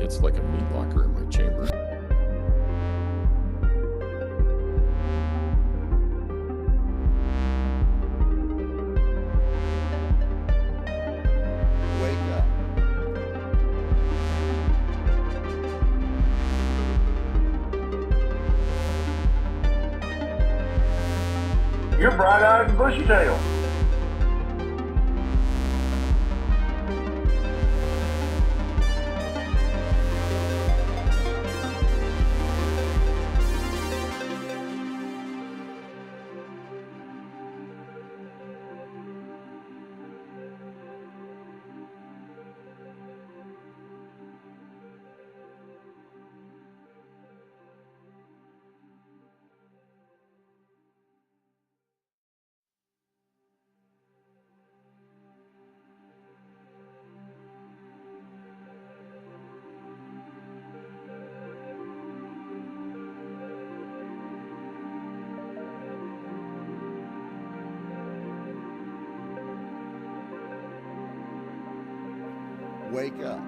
It's like a meat locker in my chamber. Wake up. You're bright-eyed and bushy-tailed. Wake up.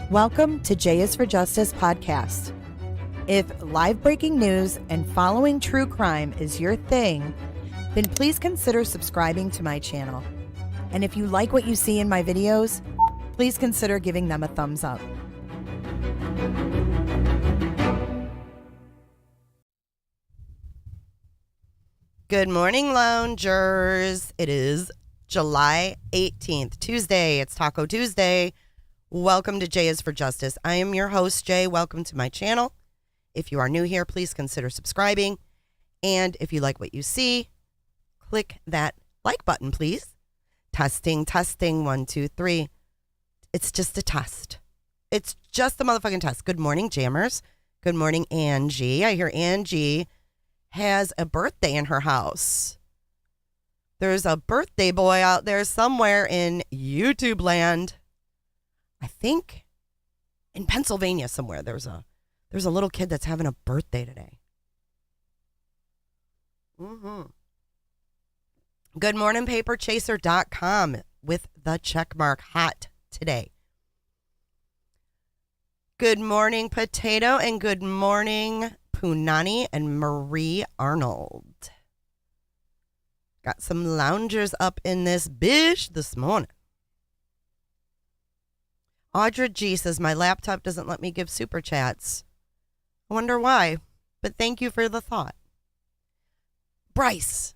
Welcome to J is for Justice podcast. If live breaking news and following true crime is your thing, then please consider subscribing to my channel. And if you like what you see in my videos, please consider giving them a thumbs up. Good morning, loungers. It is July 18th, Tuesday. It's Taco Tuesday. Welcome to J is for Justice. I am your host, Jay. Welcome to my channel. If you are new here, please consider subscribing. And if you like what you see, click that like button, please. Testing, 1, 2, 3. It's just a test. It's just a motherfucking test. Good morning, jammers. Good morning, Angie. I hear Angie has a birthday in her house. There's a birthday boy out there somewhere in YouTube land. I think in Pennsylvania somewhere there's a little kid that's having a birthday today. Good morning, paperchaser.com with the checkmark hot today. Good morning, Potato, and good morning, Punani and Marie Arnold. Got some loungers up in this bish this morning. Audra G says, my laptop doesn't let me give super chats. I wonder why, but thank you for the thought. Bryce.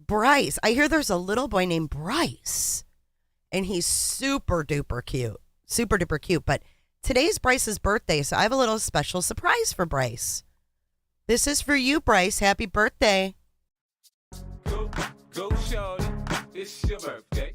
I hear there's a little boy named Bryce, and he's super duper cute, but today's Bryce's birthday, so I have a little special surprise for Bryce. This is for you, Bryce. Happy birthday. Go, shorty. It's your birthday.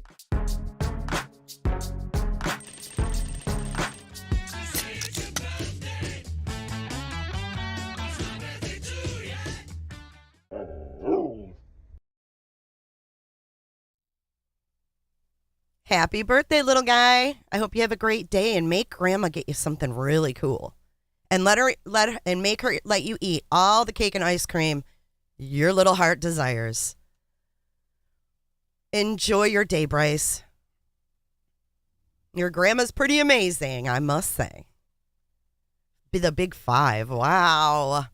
Happy birthday, little guy. I hope you have a great day and make grandma get you something really cool. And make her let you eat all the cake and ice cream your little heart desires. Enjoy your day, Bryce. Your grandma's pretty amazing, I must say. Be the big five. Wow.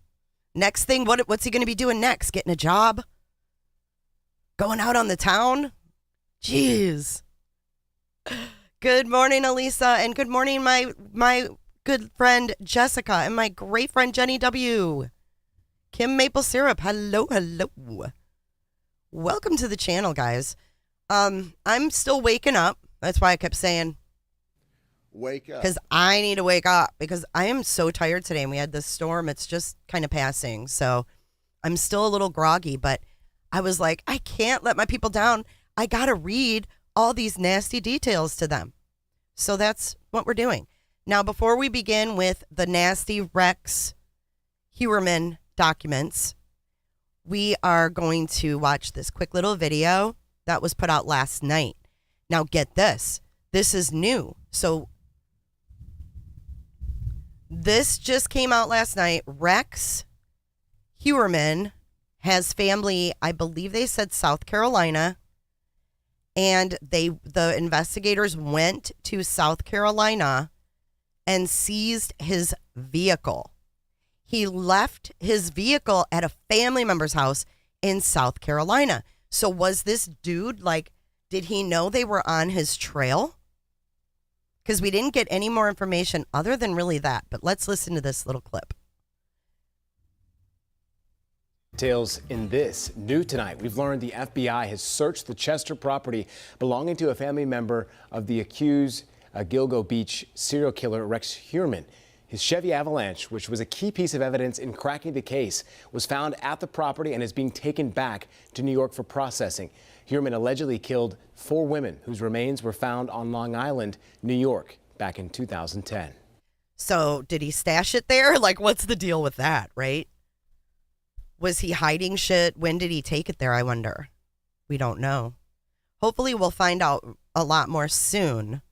Next thing, what's he going to be doing next? Getting a job? Going out on the town? Jeez. Good morning, Elisa, and good morning, my good friend Jessica, and my great friend Jenny W. Kim Maple Syrup. Hello. Welcome to the channel, guys. I'm still waking up. That's why I kept saying Wake up. because I need to wake up because I am so tired today, and we had this storm. It's just kind of passing, so I'm still a little groggy, but I was like, I can't let my people down. I gotta read all these nasty details to them. So that's what we're doing. Now, before we begin with the nasty Rex Heuermann documents, we are going to watch this quick little video that was put out last night. Now, get this. This is new. So this just came out last night. Rex Heuermann has family, I believe they said South Carolina, and the investigators went to South Carolina and seized his vehicle. He left his vehicle at a family member's house in South Carolina. So was this dude, like, did he know they were on his trail? Because we didn't get any more information other than really that. But let's listen to this little clip. Details in this. New tonight, we've learned the FBI has searched the Chester property belonging to a family member of the accused Gilgo Beach serial killer Rex Heuermann. His Chevy Avalanche, which was a key piece of evidence in cracking the case, was found at the property and is being taken back to New York for processing. Heuermann allegedly killed 4 women whose remains were found on Long Island, New York, back in 2010. So did he stash it there? Like, what's the deal with that, right? Was he hiding shit? When did he take it there, I wonder? We don't know. Hopefully we'll find out a lot more soon.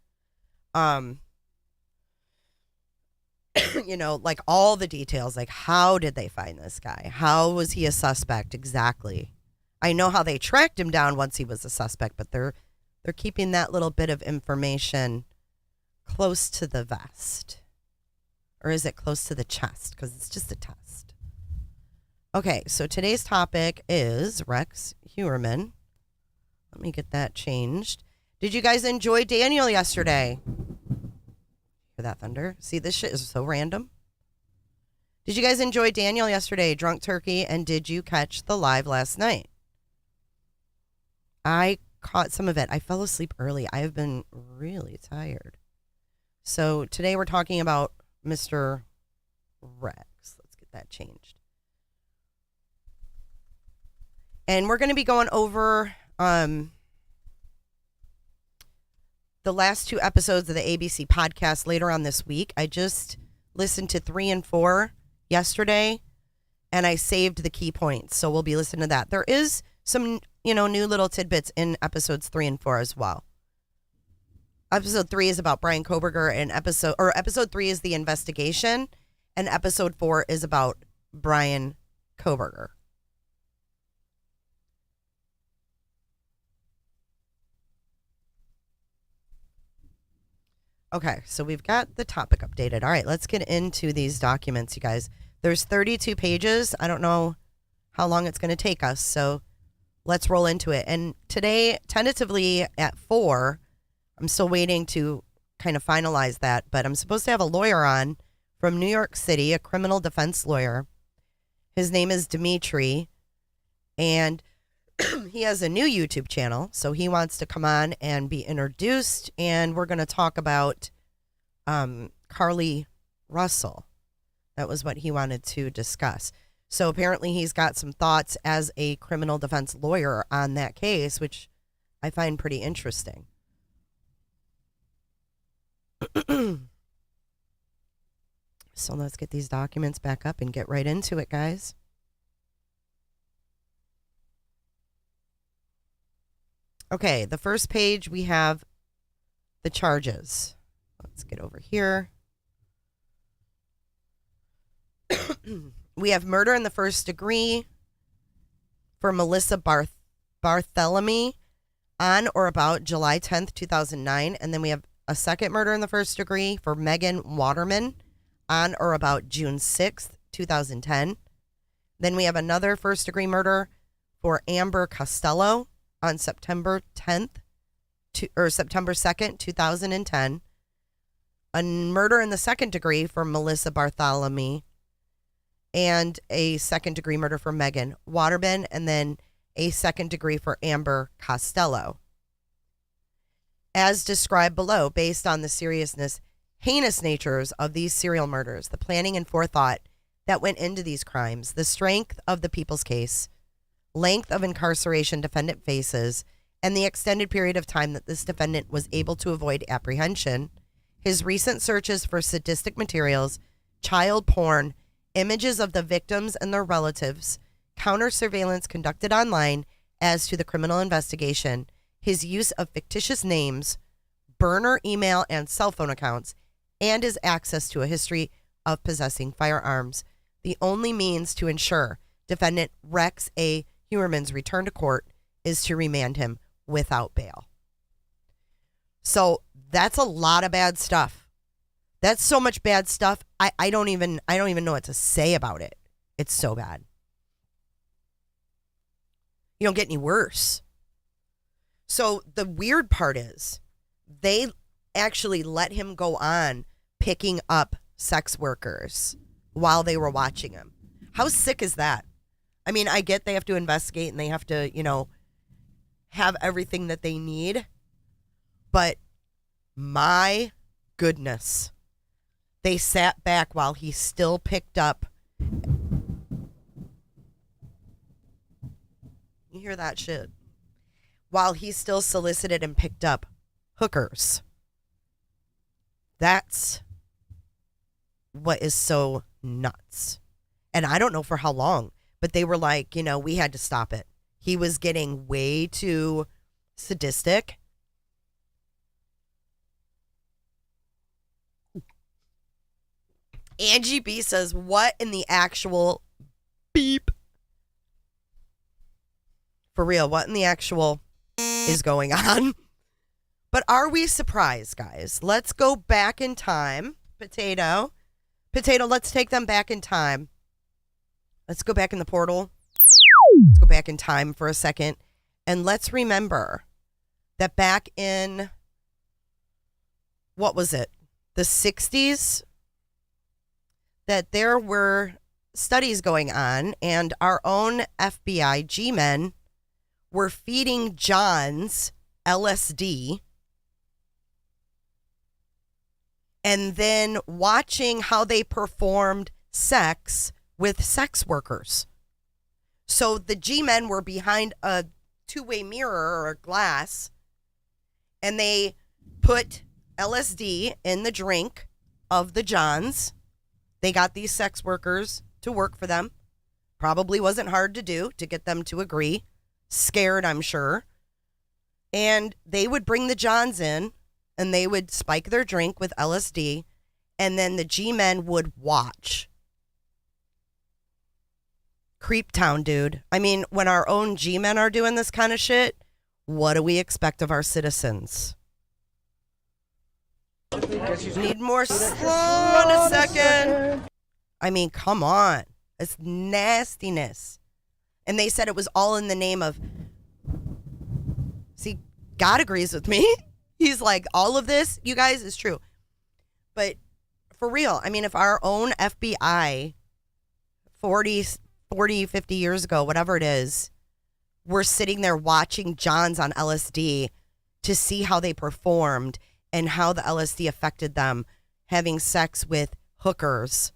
You know, like all the details, like how did they find this guy? How was he a suspect exactly? I know how they tracked him down once he was a suspect, but they're keeping that little bit of information close to the vest. Or is it close to the chest? Because it's just a test. Okay, so today's topic is Rex Heuermann. Let me get that changed. Did you guys enjoy Daniel yesterday? Hear that thunder? See, this shit is so random. Did you guys enjoy Daniel yesterday, Drunk Turkey? And did you catch the live last night? I caught some of it. I fell asleep early. I have been really tired. So today we're talking about Mr. Rex. Let's get that changed. And we're going to be going over the last 2 episodes of the ABC podcast later on this week. I just listened to 3 and 4 yesterday, and I saved the key points. So we'll be listening to that. There is some, new little tidbits in episodes 3 and 4 as well. Episode 3 is about Brian Koberger, and episode 3 is the investigation, and episode 4 is about Brian Koberger. Okay, so we've got the topic updated. All right, let's get into these documents, you guys. There's 32 pages. I don't know how long it's going to take us, so let's roll into it. And today, tentatively at 4, I'm still waiting to kind of finalize that, but I'm supposed to have a lawyer on from New York City, a criminal defense lawyer. His name is Dimitri, and he has a new YouTube channel, so he wants to come on and be introduced, and we're going to talk about Carly Russell. That was what he wanted to discuss. So apparently he's got some thoughts as a criminal defense lawyer on that case, which I find pretty interesting. So let's get these documents back up and get right into it, guys. Okay, the first page, we have the charges. Let's get over here. We have murder in the first degree for Melissa Bartholomew. on or about July 10th, 2009. And then we have a second murder in the first degree for Megan Waterman on or about June 6th, 2010. Then we have another first degree murder for Amber Costello on September 2nd, 2010. A murder in the second degree for Melissa Bartholomew, and a second degree murder for Megan Waterman, and then a second degree for Amber Costello. As described below, based on the seriousness, heinous natures of these serial murders, the planning and forethought that went into these crimes, the strength of the people's case, length of incarceration defendant faces, and the extended period of time that this defendant was able to avoid apprehension, his recent searches for sadistic materials, child porn, images of the victims and their relatives, counter surveillance conducted online as to the criminal investigation, his use of fictitious names, burner email and cell phone accounts, and his access to a history of possessing firearms. The only means to ensure defendant Rex A. Heuermann's return to court is to remand him without bail. So that's a lot of bad stuff. That's so much bad stuff. I don't even know what to say about it. It's so bad. You don't get any worse. So the weird part is they actually let him go on picking up sex workers while they were watching him. How sick is that? I mean, I get they have to investigate and they have to, have everything that they need. But my goodness, they sat back while he still picked up. You hear that shit? While he still solicited and picked up hookers. That's what is so nuts. And I don't know for how long, but they were like, we had to stop it. He was getting way too sadistic. Angie B says, what in the actual beep? For real, what in the actual is going on? But are we surprised, guys? Let's go back in time. Potato, let's take them back in time. Let's go back in the portal. Let's go back in time for a second. And let's remember that back in, what was it? The 60s? That there were studies going on, and our own FBI G-men were feeding Johns LSD and then watching how they performed sex with sex workers. So the G-men were behind a two-way mirror or a glass, and they put LSD in the drink of the Johns. They got these sex workers to work for them. Probably wasn't hard to do to get them to agree. Scared, I'm sure. And they would bring the Johns in, and they would spike their drink with LSD, and then the G-men would watch. Creep town, dude. I mean, when our own G-men are doing this kind of shit, what do we expect of our citizens? Need more slow in a second. I mean, come on. It's nastiness. And they said it was all in the name of... See, God agrees with me. He's like, all of this, you guys, is true. But for real, I mean, if our own FBI 40, 50 years ago, whatever it is, were sitting there watching Johns on LSD to see how they performed and how the LSD affected them having sex with hookers,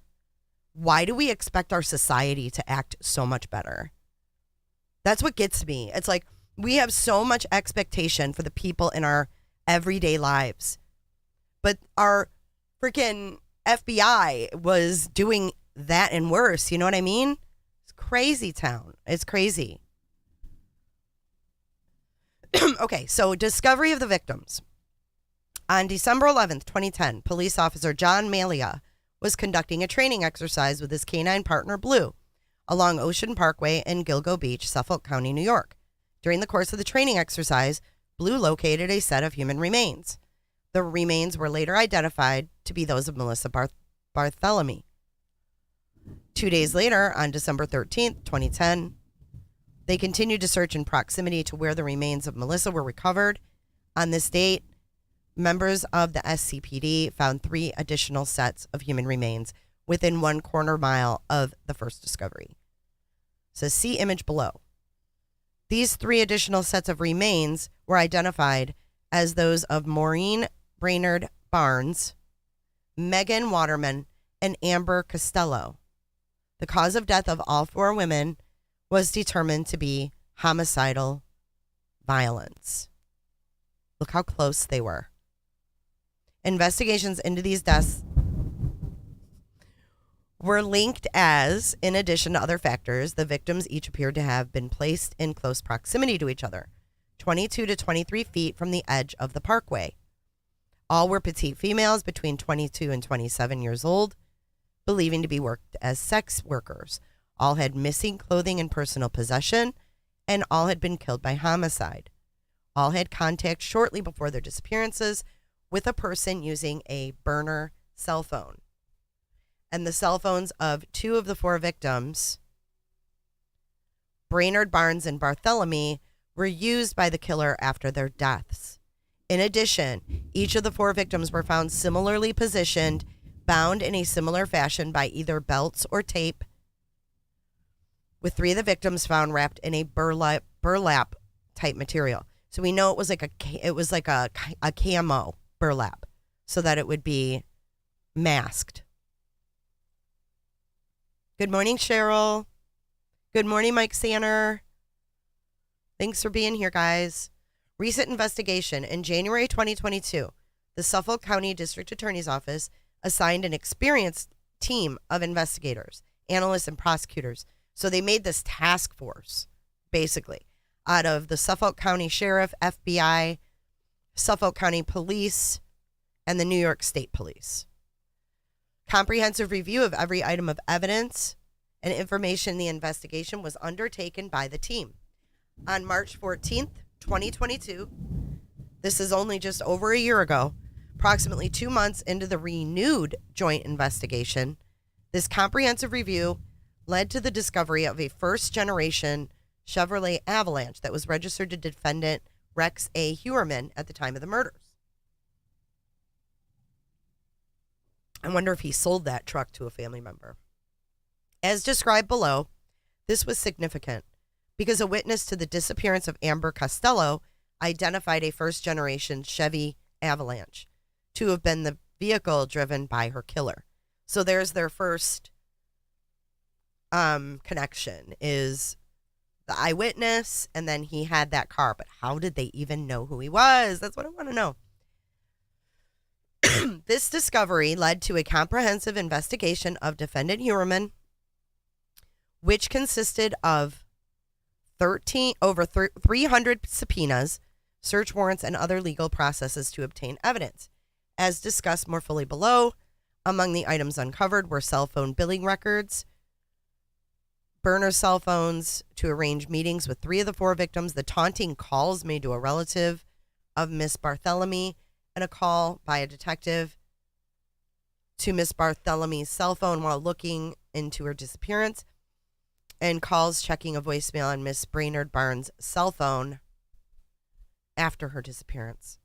why do we expect our society to act so much better? That's what gets me. It's like we have so much expectation for the people in our everyday lives, but our freaking FBI was doing that and worse. You know what I mean? It's crazy town. It's crazy. Okay, so discovery of the victims. On December 11th, 2010, police officer John Malia was conducting a training exercise with his canine partner, Blue, along Ocean Parkway in Gilgo Beach, Suffolk County, New York. During the course of the training exercise, Blue located a set of human remains. The remains were later identified to be those of Melissa Barthélemy. 2 days later, on December 13th, 2010, they continued to search in proximity to where the remains of Melissa were recovered. On this date, members of the SCPD found 3 additional sets of human remains within 1 quarter mile of the first discovery. So see image below. These 3 additional sets of remains were identified as those of Maureen Brainerd Barnes, Megan Waterman, and Amber Costello. The cause of death of all 4 women was determined to be homicidal violence. Look how close they were. Investigations into these deaths were linked as, in addition to other factors, the victims each appeared to have been placed in close proximity to each other, 22 to 23 feet from the edge of the parkway. All were petite females between 22 and 27 years old, believing to be worked as sex workers. All had missing clothing and personal possession, and all had been killed by homicide. All had contact shortly before their disappearances with a person using a burner cell phone. And the cell phones of 2 of the 4 victims, Brainerd, Barnes, and Barthélemy, were used by the killer after their deaths. In addition, each of the 4 victims were found similarly positioned, bound in a similar fashion by either belts or tape, with 3 of the victims found wrapped in a burlap type material. So we know it was like a camo burlap, so that it would be masked. Good morning, Cheryl. Good morning, Mike Sanner. Thanks for being here, guys. Recent investigation. In January 2022, the Suffolk County District Attorney's Office assigned an experienced team of investigators, analysts, and prosecutors. So they made this task force, basically, out of the Suffolk County Sheriff, FBI, Suffolk County Police, and the New York State Police. Comprehensive review of every item of evidence and information in the investigation was undertaken by the team. On March 14th, 2022, this is only just over a year ago, approximately 2 months into the renewed joint investigation, this comprehensive review led to the discovery of a first-generation Chevrolet Avalanche that was registered to defendant Rex A. Heuermann at the time of the murders. I wonder if he sold that truck to a family member. As described below, this was significant because a witness to the disappearance of Amber Costello identified a first-generation Chevy Avalanche to have been the vehicle driven by her killer. So there's their first connection, is the eyewitness, and then he had that car. But how did they even know who he was? That's what I want to know. This discovery led to a comprehensive investigation of defendant Heuermann, which consisted of over 300 subpoenas, search warrants, and other legal processes to obtain evidence. As discussed more fully below, among the items uncovered were cell phone billing records, burner cell phones to arrange meetings with 3 of the 4 victims, the taunting calls made to a relative of Miss Barthélemy, and a call by a detective to Miss Barthélemy's cell phone while looking into her disappearance, and calls checking a voicemail on Miss Brainerd Barnes' cell phone after her disappearance.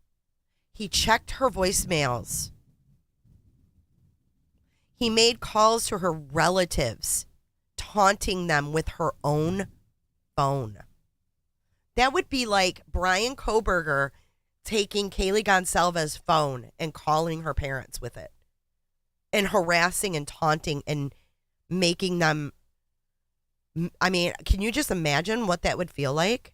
He checked her voicemails. He made calls to her relatives, taunting them with her own phone. That would be like Brian Koberger taking Kaylee Gonsalves' phone and calling her parents with it, and harassing and taunting and making them. I mean, can you just imagine what that would feel like?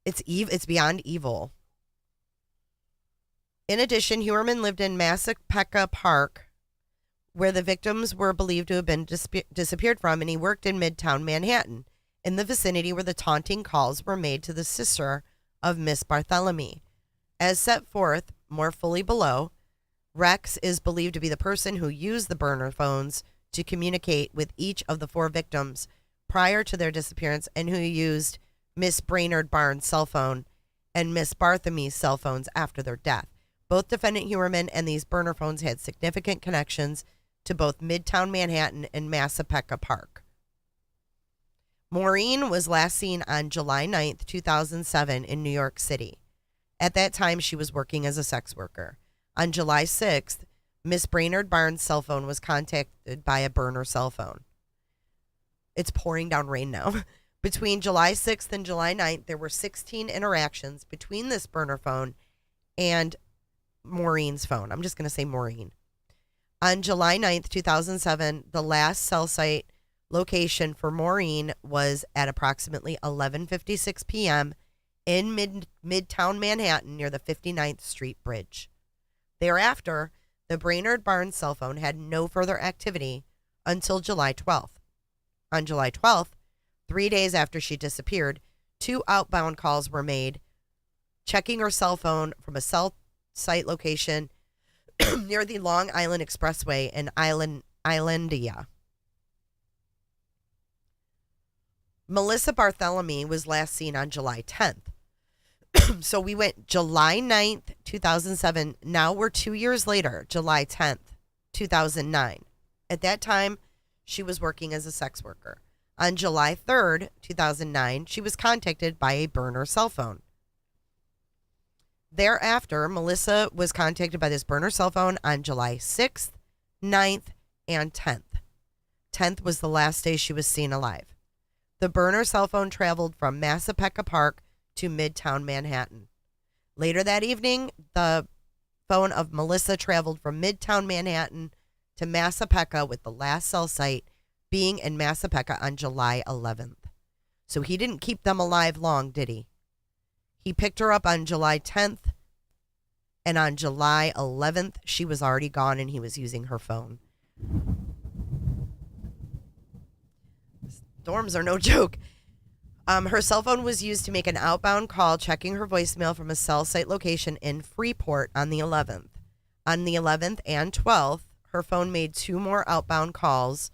It's beyond evil. In addition, Heuermann lived in Massapequa Park, where the victims were believed to have been disappeared from, and he worked in Midtown Manhattan, in the vicinity where the taunting calls were made to the sister of Miss Barthélemy. As set forth more fully below, Rex is believed to be the person who used the burner phones to communicate with each of the 4 victims prior to their disappearance and who used Miss Brainerd Barnes' cell phone and Miss Barthelme's cell phones after their death. Both defendant Heuermann and these burner phones had significant connections to both Midtown Manhattan and Massapequa Park. Maureen was last seen on July 9th, 2007 in New York City. At that time, she was working as a sex worker. On July 6th, Miss Brainerd Barnes' cell phone was contacted by a burner cell phone. It's pouring down rain now. Between July 6th and July 9th, there were 16 interactions between this burner phone and Maureen's phone. I'm just going to say Maureen. On July 9th, 2007, the last cell site location for Maureen was at approximately 11:56 p.m. in Midtown Manhattan near the 59th Street Bridge. Thereafter, the Brainerd Barnes cell phone had no further activity until July 12th. On July 12th, 3 days after she disappeared, 2 outbound calls were made, checking her cell phone from a cell site location near the Long Island Expressway in Islandia. Melissa Barthelemy was last seen on July 10th. So we went July 9th, 2007. Now we're 2 years later, July 10th, 2009. At that time, she was working as a sex worker. On July 3rd, 2009, she was contacted by a burner cell phone. Thereafter, Melissa was contacted by this burner cell phone on July 6th, 9th, and 10th. 10th was the last day she was seen alive. The burner cell phone traveled from Massapequa Park to Midtown Manhattan. Later that evening, the phone of Melissa traveled from Midtown Manhattan to Massapequa, with the last cell site being in Massapequa on July 11th. So he didn't keep them alive long, did he? He picked her up on July 10th, and on July 11th, she was already gone and he was using her phone. Storms are no joke. Her cell phone was used to make an outbound call, checking her voicemail from a cell site location in Freeport on the 11th. On the 11th and 12th, her phone made 2 more outbound calls,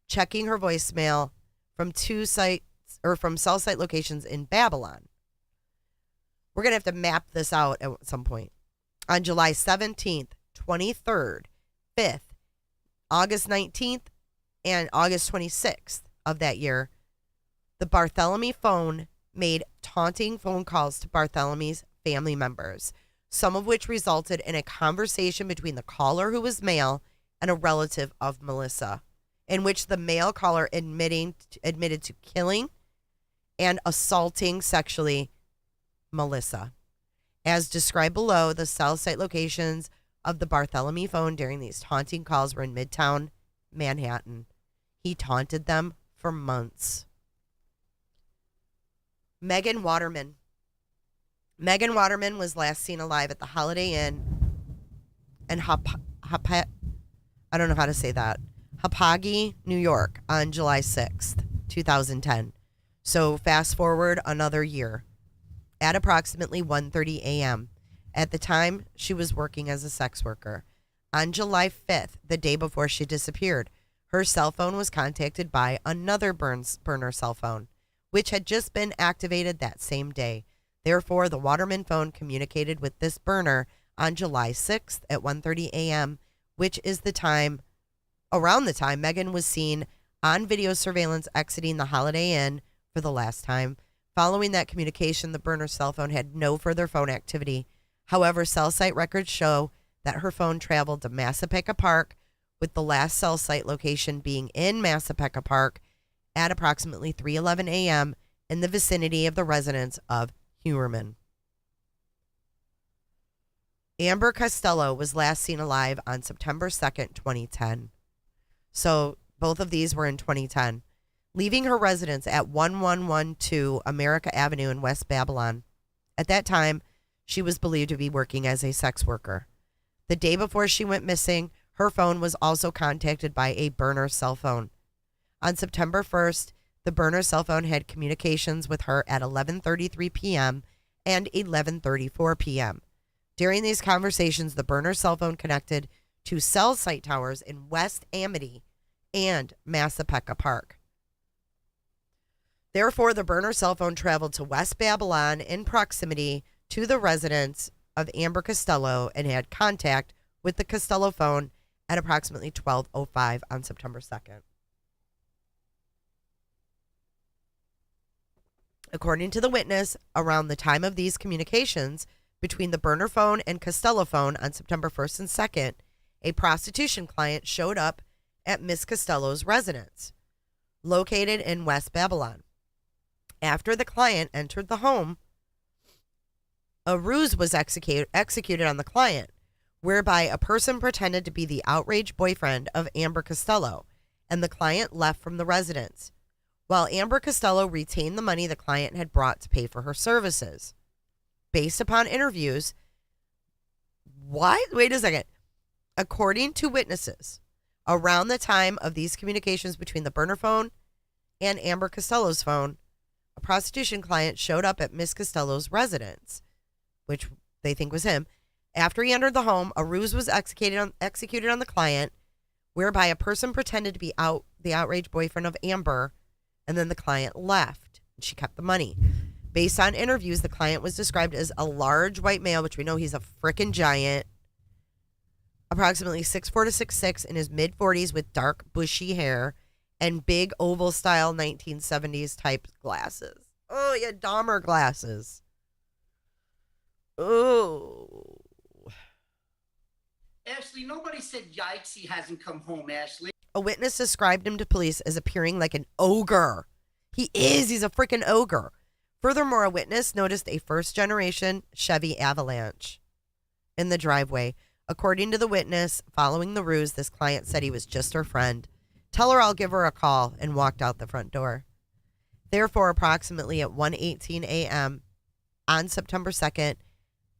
checking her voicemail from 2 sites or from cell site locations in Babylon. We're going to have to map this out at some point. On July 17th, 23rd, 5th, August 19th, and August 26th of that year, the Barthelemy phone made taunting phone calls to Barthelemy's family members, some of which resulted in a conversation between the caller, who was male, and a relative of Melissa, in which the male caller admitted to killing and assaulting sexually Melissa. As described below, the cell site locations of the Barthelemy phone during these taunting calls were in Midtown Manhattan. He taunted them for months. Megan Waterman. Megan Waterman was last seen alive at the Holiday Inn in I don't know how to say that, Hapagi, New York, on July 6th, 2010. So fast forward another year. At approximately 1:30 a.m. At the time, she was working as a sex worker. On July 5th, the day before she disappeared, her cell phone was contacted by another burner cell phone, which had just been activated that same day. Therefore, the Waterman phone communicated with this burner on July 6th at 1:30 a.m., which is around the time Megan was seen on video surveillance exiting the Holiday Inn for the last time. Following that communication, the burner cell phone had no further phone activity. However, cell site records show that her phone traveled to Massapequa Park, with the last cell site location being in Massapequa Park at approximately 3:11 a.m. in the vicinity of the residence of Heuermann. Amber Costello was last seen alive on September 2nd, 2010. So both of these were in 2010. Leaving her residence at 1112 America Avenue in West Babylon. At that time, she was believed to be working as a sex worker. The day before she went missing, her phone was also contacted by a burner cell phone. On September 1st, the burner cell phone had communications with her at 11:33 p.m. and 11:34 p.m. During these conversations, the burner cell phone connected to cell site towers in West Amity and Massapequa Park. Therefore, the burner cell phone traveled to West Babylon in proximity to the residence of Amber Costello and had contact with the Costello phone at approximately 12:05 on September 2nd. According to the witness, around the time of these communications between the burner phone and Costello phone on September 1st and 2nd, a prostitution client showed up at Miss Costello's residence, located in West Babylon. After the client entered the home, a ruse was executed on the client, whereby a person pretended to be the outraged boyfriend of Amber Costello, and the client left from the residence, while Amber Costello retained the money the client had brought to pay for her services. Based upon interviews, wait a second. According to witnesses, around the time of these communications between the burner phone and Amber Costello's phone, a prostitution client showed up at Miss Costello's residence, which they think was him. After he entered the home, a ruse was executed on the client, whereby a person pretended to be the outraged boyfriend of Amber, and then the client left. She kept the money. Based on interviews, the client was described as a large white male, which we know he's a frickin' giant, approximately 6'4" to 6'6", in his mid-40s with dark, bushy hair and big oval-style 1970s type glasses. Oh, yeah, Dahmer glasses. Oh. Ashley, nobody said yikes, he hasn't come home, Ashley. A witness described him to police as appearing like an ogre. He is. He's a freaking ogre. Furthermore, a witness noticed a first-generation Chevy Avalanche in the driveway. According to the witness, following the ruse, this client said he was just her friend. Tell her I'll give her a call, and walked out the front door. Therefore, approximately at 1:18 a.m. on September 2nd,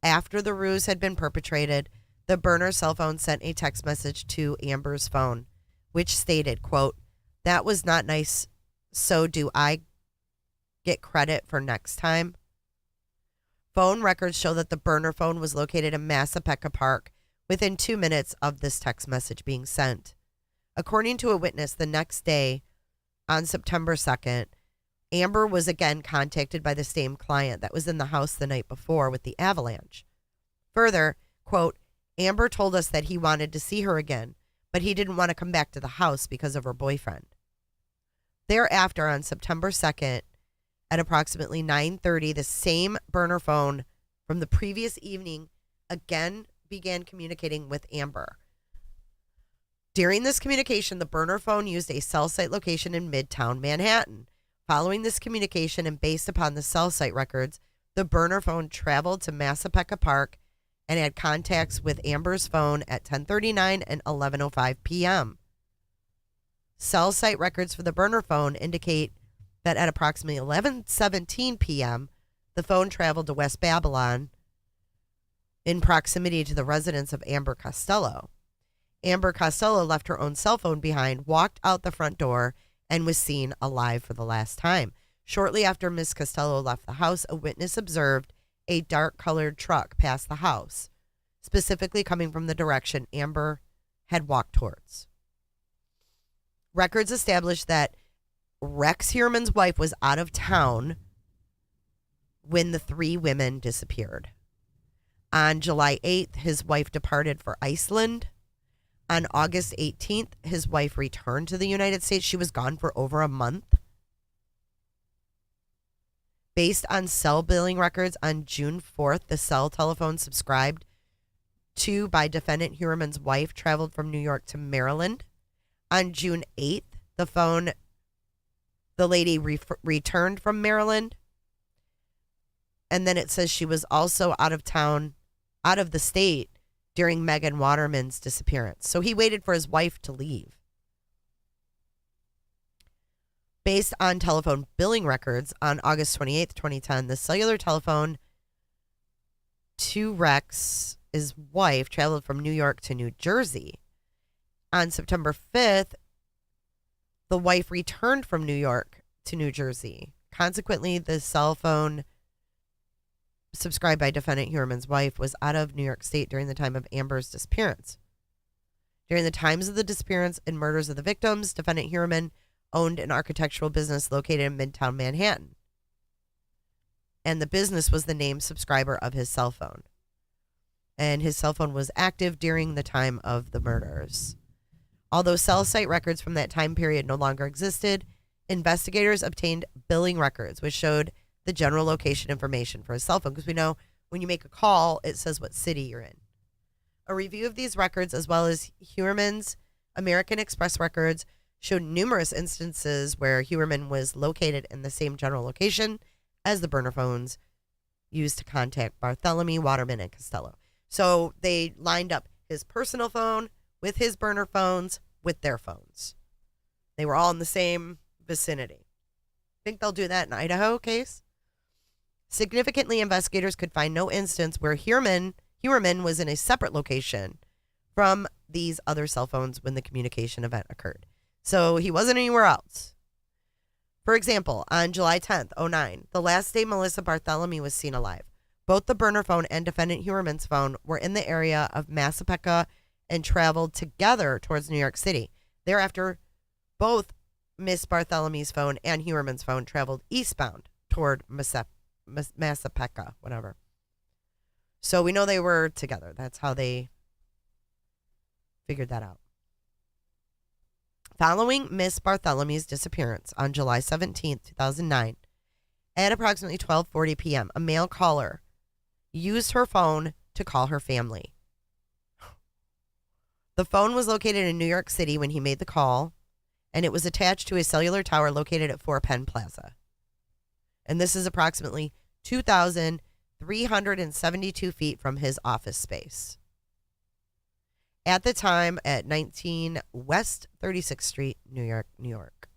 after the ruse had been perpetrated, the burner cell phone sent a text message to Amber's phone, which stated, quote, "That was not nice, so do I get credit for next time?" Phone records show that the burner phone was located in Massapequa Park within 2 minutes of this text message being sent. According to a witness, the next day, on September 2nd, Amber was again contacted by the same client that was in the house the night before with the avalanche. Further, quote, "Amber told us that he wanted to see her again, but he didn't want to come back to the house because of her boyfriend." Thereafter, on September 2nd, at approximately 9:30, the same burner phone from the previous evening again began communicating with Amber. During this communication, the burner phone used a cell site location in Midtown Manhattan. Following this communication and based upon the cell site records, the burner phone traveled to Massapequa Park and had contacts with Amber's phone at 10:39 and 11:05 p.m. Cell site records for the burner phone indicate that at approximately 11:17 p.m., the phone traveled to West Babylon in proximity to the residence of Amber Costello. Amber Costello left her own cell phone behind, walked out the front door, and was seen alive for the last time. Shortly after Miss Costello left the house, a witness observed a dark-colored truck pass the house, specifically coming from the direction Amber had walked towards. Records established that Rex Heuermann's wife was out of town when the three women disappeared. On July 8th, his wife departed for Iceland. On August 18th, his wife returned to the United States. She was gone for over a month. Based on cell billing records, on June 4th, the cell telephone subscribed to by defendant Heuermann's wife traveled from New York to Maryland. On June 8th, the lady returned from Maryland. And then it says she was also out of the state during Megan Waterman's disappearance. So he waited for his wife to leave. Based on telephone billing records, on August 28th, 2010, the cellular telephone to Rex's wife traveled from New York to New Jersey. On September 5th, the wife returned from New York to New Jersey. Consequently, the cell phone subscribed by defendant Heuermann's wife was out of New York State during the time of Amber's disappearance. During the times of the disappearance and murders of the victims, defendant Heuermann owned an architectural business located in Midtown Manhattan. And the business was the named subscriber of his cell phone. And his cell phone was active during the time of the murders. Although cell site records from that time period no longer existed, investigators obtained billing records, which showed the general location information for his cell phone. Because we know when you make a call, it says what city you're in. A review of these records, as well as Heuermann's American Express records, showed numerous instances where Heuermann was located in the same general location as the burner phones used to contact Bartholomew, Waterman, and Costello. So they lined up his personal phone with his burner phones with their phones. They were all in the same vicinity. Think they'll do that in Idaho case? Significantly, investigators could find no instance where Heuermann was in a separate location from these other cell phones when the communication event occurred. So he wasn't anywhere else. For example, on July 10th, 2009, the last day Melissa Bartholomew was seen alive, both the burner phone and defendant Heuermann's phone were in the area of Massapequa and traveled together towards New York City. Thereafter, both Miss Bartholomew's phone and Heuermann's phone traveled eastbound toward Massapequa, whatever. So we know they were together. That's how they figured that out. Following Miss Bartholomew's disappearance on July 17th, 2009, at approximately 12:40 p.m., a male caller used her phone to call her family. The phone was located in New York City when he made the call, and it was attached to a cellular tower located at 4 Penn Plaza. And this is approximately 2,372 feet from his office space. At the time, at 19 West 36th Street, New York, New York.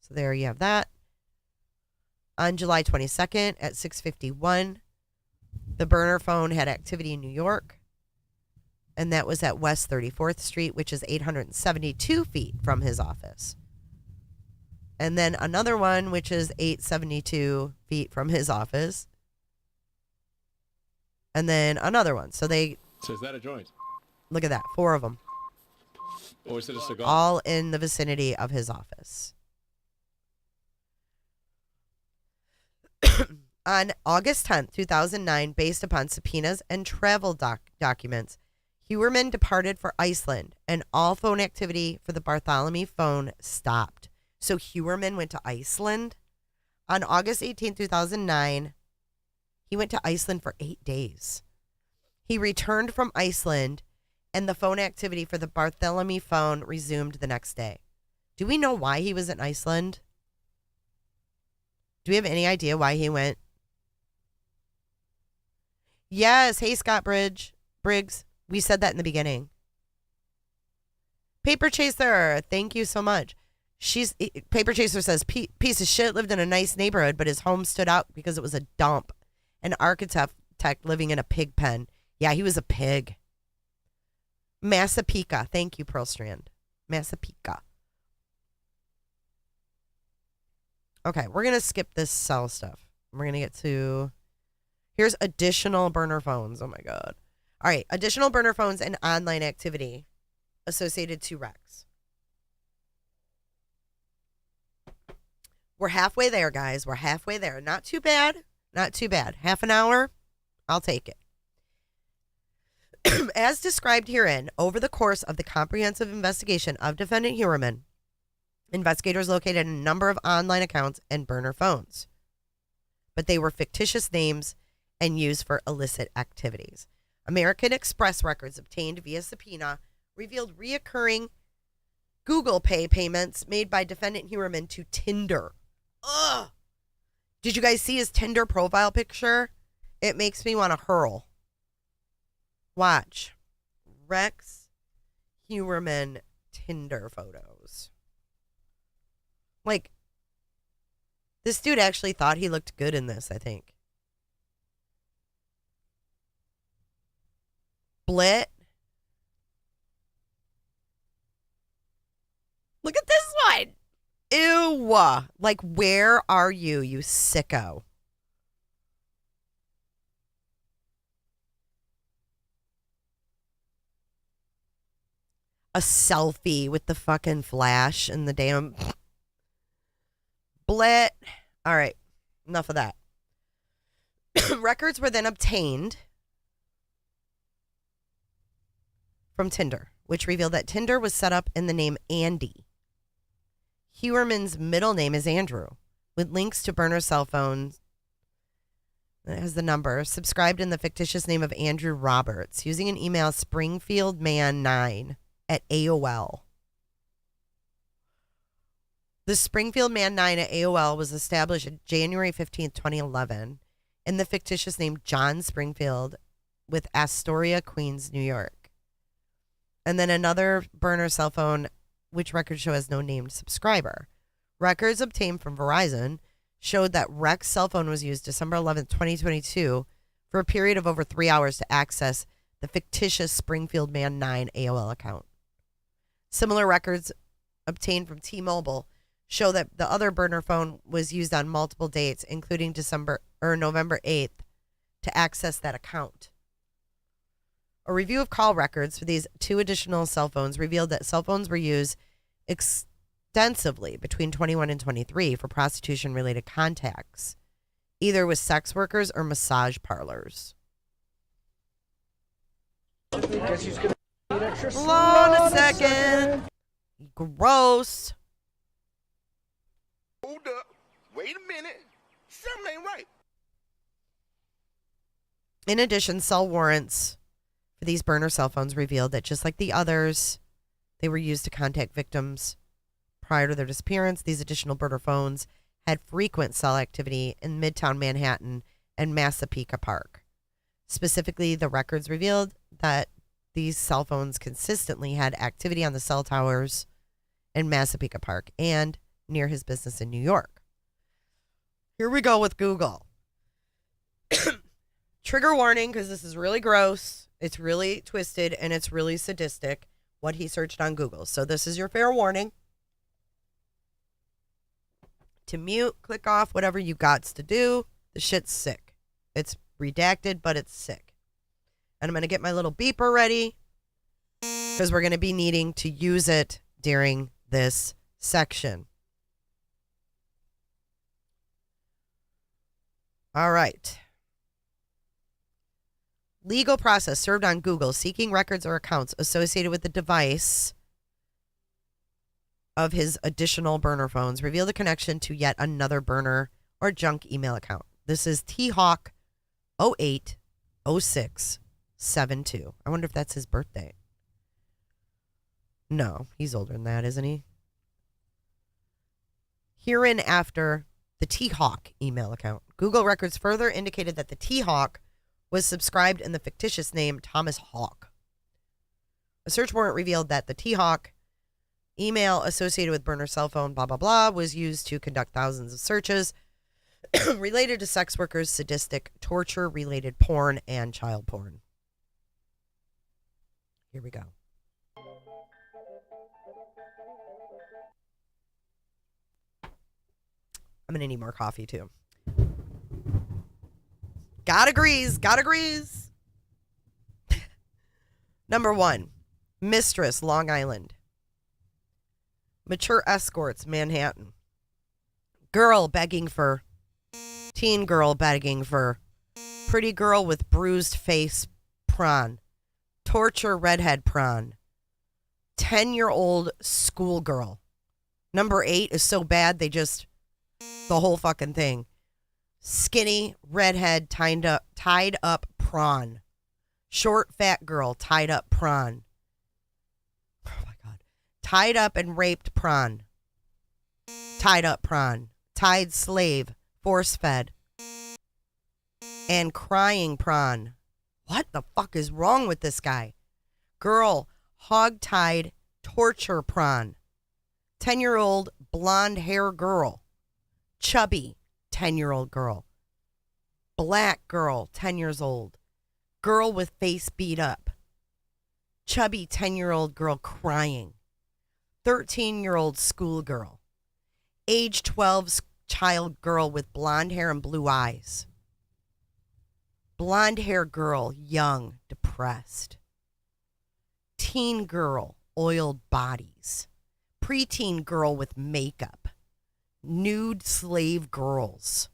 So there you have that. On July 22nd at 6:51, the burner phone had activity in New York, and that was at West 34th Street, which is 872 feet from his office. And then another one, which is 872 feet from his office. And then another one. So is that a joint? Look at that, 4 of them. Or is it a cigar? All in the vicinity of his office. On August 10th, 2009, based upon subpoenas and travel documents, Heuermann departed for Iceland, and all phone activity for the Bartholomew phone stopped. So Heuermann went to Iceland. On August 18th, 2009, he went to Iceland for 8 days. He returned from Iceland, and the phone activity for the Bartholomew phone resumed the next day. Do we know why he was in Iceland? Do we have any idea why he went? Yes. Hey, Scott Briggs. We said that in the beginning. Paper Chaser, thank you so much. Paper Chaser says, piece of shit, lived in a nice neighborhood, but his home stood out because it was a dump. An architect living in a pig pen. Yeah, he was a pig. Massapequa. Thank you, Pearl Strand. Massapequa. Okay, we're going to skip this cell stuff. We're going to get to... Here's additional burner phones. Oh, my God. All right, additional burner phones and online activity associated to wrecks. We're halfway there, guys. We're halfway there. Not too bad. Not too bad. Half an hour, I'll take it. As described herein, over the course of the comprehensive investigation of defendant Heuermann, investigators located a number of online accounts and burner phones, but they were fictitious names and used for illicit activities. American Express records obtained via subpoena revealed reoccurring Google Pay payments made by defendant Heuermann to Tinder. Ugh! Did you guys see his Tinder profile picture? It makes me want to hurl. Watch. Rex Heuermann Tinder photos. Like, this dude actually thought he looked good in this, I think. Blit. Look at this one. Ew. Like, where are you, you sicko? a selfie with the fucking flash and the damn blit. All right, enough of that. Records were then obtained from Tinder, which revealed that Tinder was set up in the name Andy. Heuermann's middle name is Andrew, with links to burner cell phones. It has the number, subscribed in the fictitious name of Andrew Roberts, using an email springfieldman9 at AOL. The Springfield Man 9 at AOL was established on January 15th, 2011, in the fictitious name John Springfield with Astoria, Queens, New York. And then another burner cell phone, which records show has no named subscriber. Records obtained from Verizon showed that Rex's cell phone was used December 11th, 2022, for a period of over 3 hours to access the fictitious Springfield Man 9 AOL account. Similar records obtained from T-Mobile show that the other burner phone was used on multiple dates, including November 8th, to access that account. A review of call records for these two additional cell phones revealed that cell phones were used extensively between 21 and 23 for prostitution-related contacts, either with sex workers or massage parlors. Hold on a second. Gross. up. Wait a minute. Something ain't right. In addition, cell warrants for these burner cell phones revealed that just like the others, they were used to contact victims prior to their disappearance. These additional burner phones had frequent cell activity in Midtown Manhattan and Massapequa Park. Specifically, the records revealed that these cell phones consistently had activity on the cell towers in Massapequa Park and near his business in New York. Here we go with Google. Trigger warning, because this is really gross, it's really twisted, and it's really sadistic, what he searched on Google. So this is your fair warning. To mute, click off, whatever you gots to do. The shit's sick. It's redacted, but it's sick. And I'm going to get my little beeper ready, because we're going to be needing to use it during this section. All right. Legal process served on Google seeking records or accounts associated with the device of his additional burner phones revealed a connection to yet another burner or junk email account. This is T-Hawk 080672. I wonder if that's his birthday. No, he's older than that, isn't he? Hereinafter, the T-Hawk email account. Google records further indicated that the T-Hawk was subscribed in the fictitious name Thomas Hawk. A search warrant revealed that the T-Hawk email associated with burner cell phone, blah, blah, blah, was used to conduct thousands of searches related to sex workers, sadistic, torture-related porn, and child porn. Here we go. I'm going to need more coffee, too. God agrees. Number 1, Mistress, Long Island. Mature escorts, Manhattan. Teen girl begging for. Pretty girl with bruised face, prawn. Torture, redhead, prawn. 10-year-old schoolgirl. Number 8 is so bad the whole fucking thing. Skinny, redhead, tied up prawn. Short, fat girl, tied up prawn. Oh my God. Tied up and raped prawn. Tied up prawn. Tied slave, force fed. And crying prawn. What the fuck is wrong with this guy? Girl, hog-tied, torture prawn. 10-year-old blonde hair girl. Chubby, 10-year-old girl. Black girl, 10 years old. Girl with face beat up. Chubby 10-year-old girl crying. 13-year-old schoolgirl. Age 12 child girl with blonde hair and blue eyes. Blonde hair girl, young, depressed. Teen girl, oiled bodies, preteen girl with makeup, nude slave girls,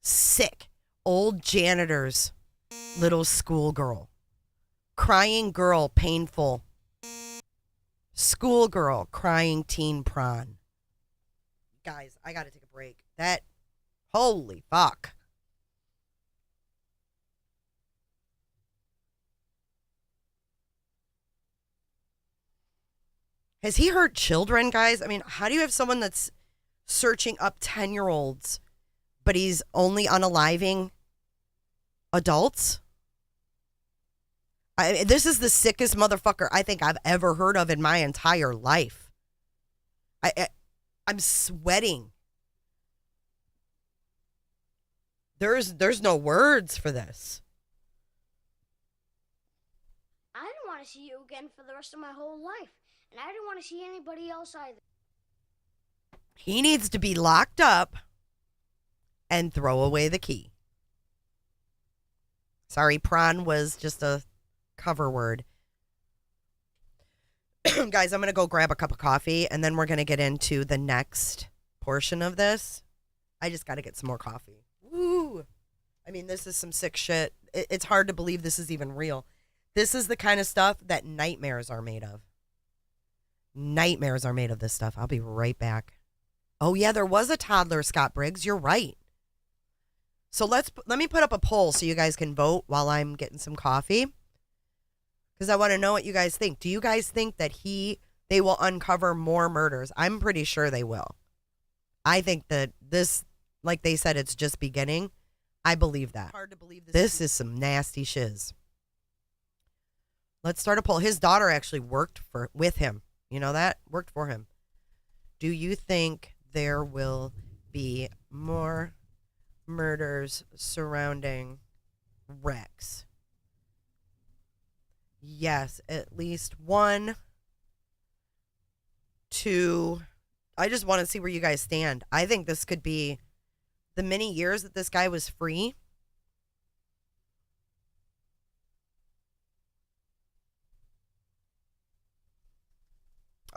sick old janitor's little schoolgirl, crying girl, painful, schoolgirl, crying teen prawn. Guys, I gotta take a break. Holy fuck. Has he hurt children, guys? I mean, how do you have someone that's searching up 10-year-olds, but he's only unaliving adults? This is the sickest motherfucker I think I've ever heard of in my entire life. I'm sweating. There's no words for this. I didn't want to see you again for the rest of my whole life. And I didn't want to see anybody else either. He needs to be locked up and throw away the key. Sorry, prawn was just a cover word. Guys, I'm going to go grab a cup of coffee, and then we're going to get into the next portion of this. I just got to get some more coffee. Woo! I mean, this is some sick shit. It's hard to believe this is even real. This is the kind of stuff that nightmares are made of. Nightmares are made of this stuff. I'll be right back. Oh, yeah, there was a toddler, Scott Briggs. You're right. So let me put up a poll so you guys can vote while I'm getting some coffee. Because I want to know what you guys think. Do you guys think that they will uncover more murders? I'm pretty sure they will. I think that this, like they said, it's just beginning. I believe that. Hard to believe this is some nasty shiz. Let's start a poll. His daughter actually worked with him. You know that? Worked for him. Do you think there will be more murders surrounding Rex? Yes, at least 1, 2. I just want to see where you guys stand. I think this could be the many years that this guy was free.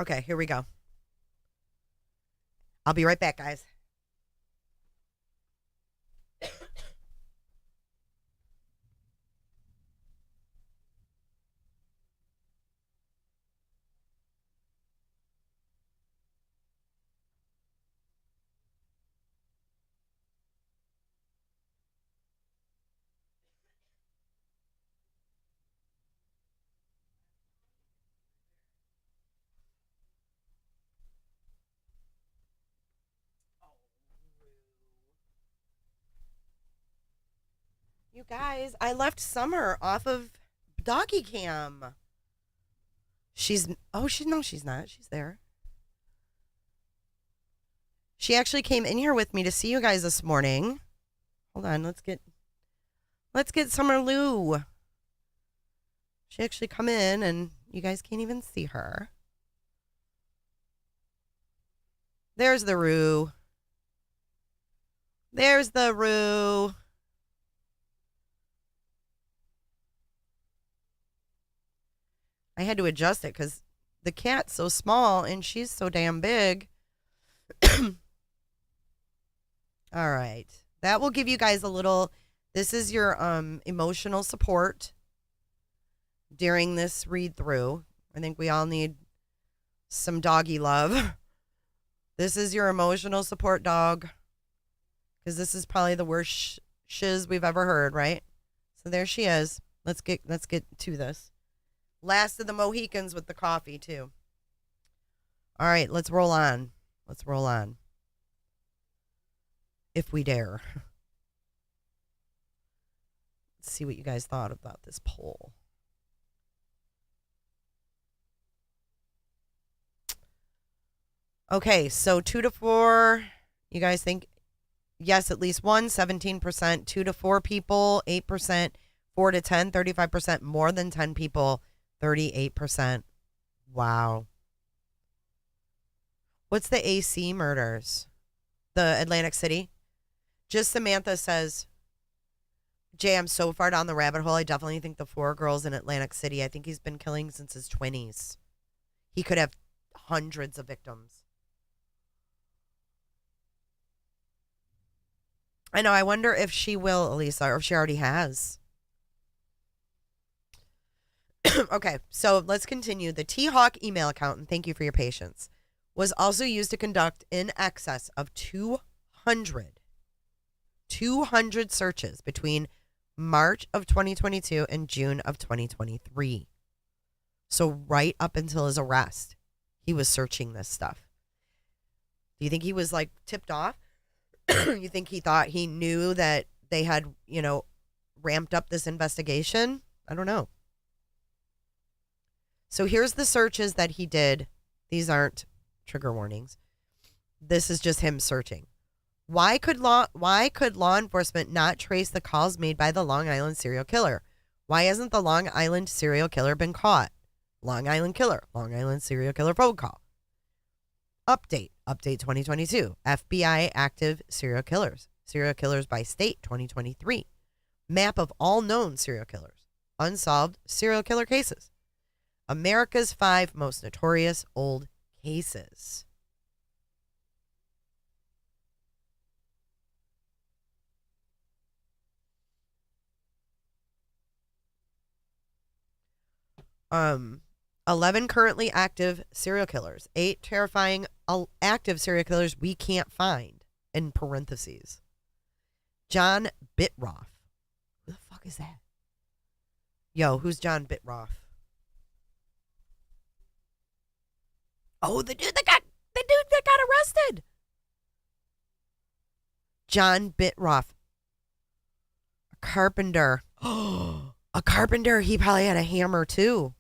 Okay, here we go. I'll be right back, guys. You guys, I left Summer off of doggy cam. She's not. She's there. She actually came in here with me to see you guys this morning. Hold on, let's get Summer Lou. She actually come in and you guys can't even see her. There's the Roo. There's the Roo. I had to adjust it because the cat's so small and she's so damn big. All right. That will give you guys a little, this is your emotional support during this read through. I think we all need some doggy love. This is your emotional support dog. Because this is probably the worst shiz we've ever heard, right? So there she is. Let's get to this. Last of the Mohicans with the coffee, too. All right, let's roll on. Let's roll on. If we dare. Let's see what you guys thought about this poll. Okay, so 2 to 4. You guys think yes, at least one, 17%. 2 to 4 people, 8%. 4 to 10, 35%. More than 10 people, 38%. Wow. What's the AC murders? The Atlantic City? Just Samantha says, Jay, I'm so far down the rabbit hole. I definitely think the 4 girls in Atlantic City, I think he's been killing since his 20s. He could have hundreds of victims. I know. I wonder if she will, Elisa, or if she already has. Okay, so let's continue. The T-Hawk email account, and thank you for your patience, was also used to conduct in excess of 200 searches between March of 2022 and June of 2023. So right up until his arrest, he was searching this stuff. Do you think he was like tipped off? You think he thought he knew that they had, ramped up this investigation? I don't know. So here's the searches that he did. These aren't trigger warnings. This is just him searching. Why could law enforcement not trace the calls made by the Long Island serial killer? Why hasn't the Long Island serial killer been caught? Long Island killer, Long Island serial killer phone call. Update 2022. FBI active serial killers by state 2023. Map of all known serial killers. Unsolved serial killer cases. America's 5 most notorious old cases. Um, 11 currently active serial killers. 8 terrifying active serial killers we can't find, in parentheses. John Bitroff. Who the fuck is that? Yo, who's John Bitroff? Oh, the dude that got arrested. John Bitroff. A carpenter. Oh, a carpenter. He probably had a hammer too.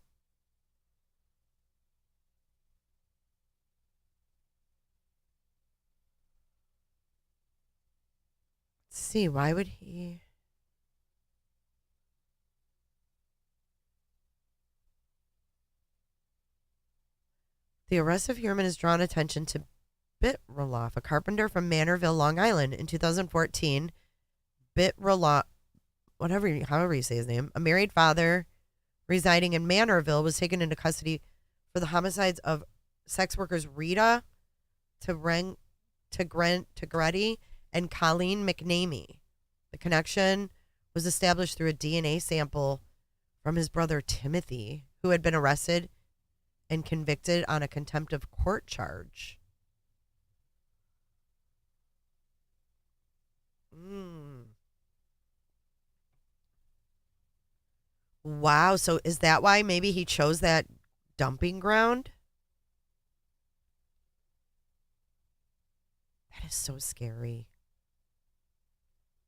Let's see, why would he? The arrest of Heuermann has drawn attention to Bitroff, a carpenter from Manorville, Long Island. In 2014, Bitroff, however you say his name, a married father residing in Manorville, was taken into custody for the homicides of sex workers Rita Tegretti and Colleen McNamee. The connection was established through a DNA sample from his brother Timothy, who had been arrested and convicted on a contempt of court charge. Wow, so is that why maybe he chose that dumping ground? That is so scary.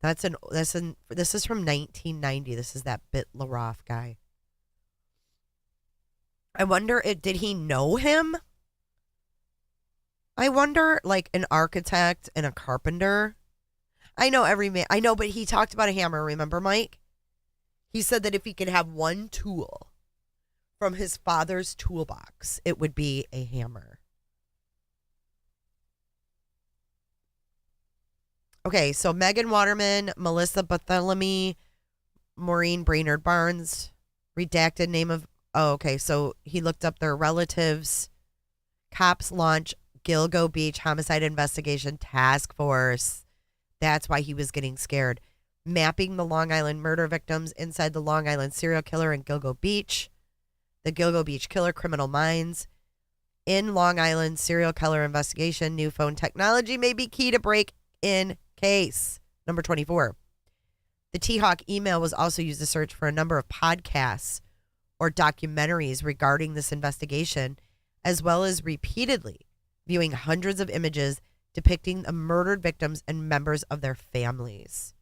This is from 1990. This is that Bitroff guy. I wonder, did he know him? I wonder, like an architect and a carpenter. I know but he talked about a hammer, remember, Mike? He said that if he could have one tool from his father's toolbox, it would be a hammer. Okay, so Megan Waterman, Melissa Bartholomew, Maureen Brainerd Barnes, redacted name of... Oh, okay, so he looked up their relatives. Cops launch Gilgo Beach Homicide Investigation Task Force. That's why he was getting scared. Mapping the Long Island murder victims inside the Long Island serial killer in Gilgo Beach. The Gilgo Beach Killer Criminal Minds. In Long Island serial killer investigation, new phone technology may be key to break in case. Number 24. The T-Hawk email was also used to search for a number of podcasts or documentaries regarding this investigation, as well as repeatedly viewing hundreds of images depicting the murdered victims and members of their families.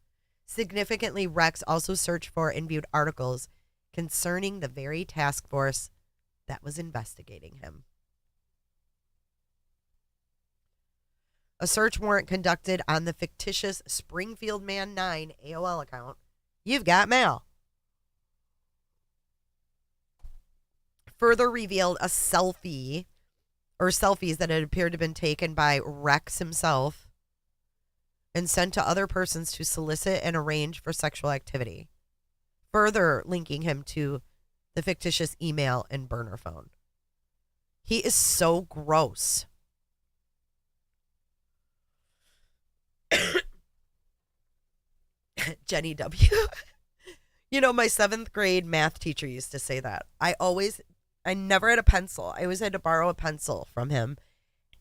Significantly, Rex also searched for and viewed articles concerning the very task force that was investigating him. A search warrant conducted on the fictitious Springfield Man 9 AOL account. You've got mail. Further revealed a selfie or selfies that had appeared to have been taken by Rex himself and sent to other persons to solicit and arrange for sexual activity, further linking him to the fictitious email and burner phone. He is so gross. Jenny W. You know, my 7th grade math teacher used to say that. I never had a pencil. I always had to borrow a pencil from him.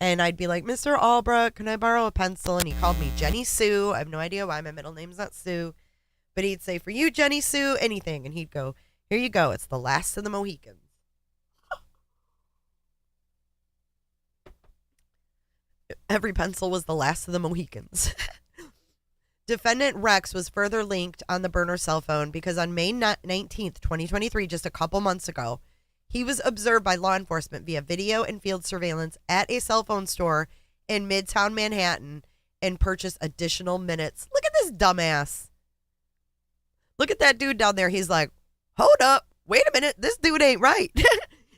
And I'd be like, Mr. Albrecht, can I borrow a pencil? And he called me Jenny Sue. I have no idea why my middle name's not Sue. But he'd say, for you, Jenny Sue, anything. And he'd go, here you go. It's the last of the Mohicans. Every pencil was the last of the Mohicans. Defendant Rex was further linked on the burner cell phone because on May 19th, 2023, just a couple months ago, he was observed by law enforcement via video and field surveillance at a cell phone store in Midtown Manhattan and purchased additional minutes. Look at this dumbass. Look at that dude down there. He's like, hold up. Wait a minute. This dude ain't right.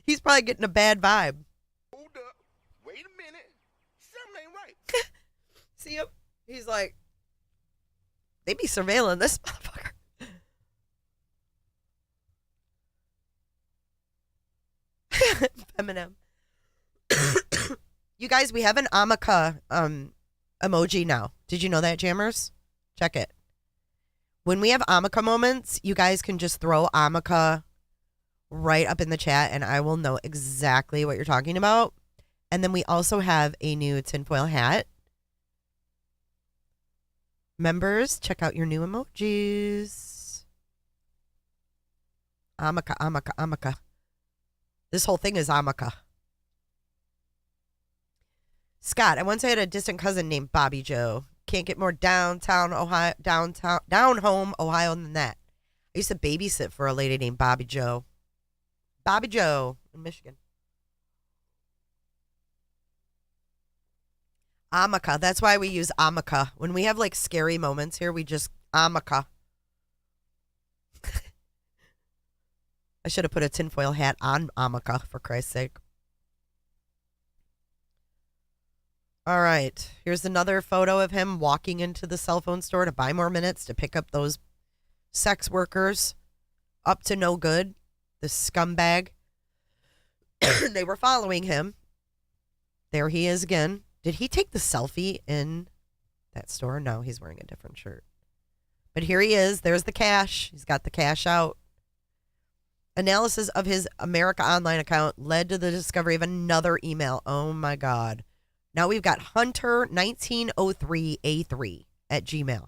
He's probably getting a bad vibe. Hold up. Wait a minute. Something ain't right. See him? He's like, they be surveilling this motherfucker. Eminem. You guys, we have an Amaka emoji now. Did you know that, Jammers? Check it. When we have Amaka moments, you guys can just throw Amaka right up in the chat and I will know exactly what you're talking about. And then we also have a new tinfoil hat. Members, check out your new emojis. Amaka, Amaka, Amaka. This whole thing is Amaka. Scott, I once had a distant cousin named Bobby Joe. Can't get more down home Ohio than that. I used to babysit for a lady named Bobby Joe. Bobby Joe in Michigan. Amaka. That's why we use Amaka. When we have like scary moments here, we just Amaka. I should have put a tinfoil hat on Amaka, for Christ's sake. All right. Here's another photo of him walking into the cell phone store to buy more minutes to pick up those sex workers up to no good. The scumbag. They were following him. There he is again. Did he take the selfie in that store? No, he's wearing a different shirt. But here he is. There's the cash. He's got the cash out. Analysis of his America Online account led to the discovery of another email. Oh, my God. Now we've got Hunter1903A3 at Gmail.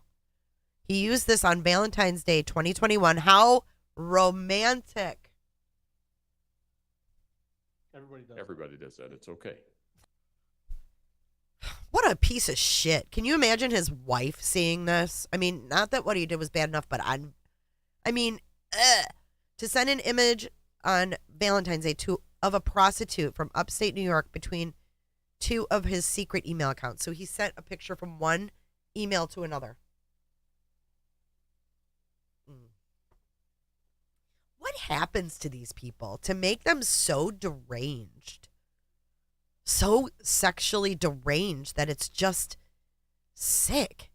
He used this on Valentine's Day 2021. How romantic. Everybody does that. It's okay. What a piece of shit. Can you imagine his wife seeing this? I mean, not that what he did was bad enough, but to send an image on Valentine's Day of a prostitute from upstate New York between two of his secret email accounts. So he sent a picture from one email to another. What happens to these people to make them so deranged? So sexually deranged that it's just sick.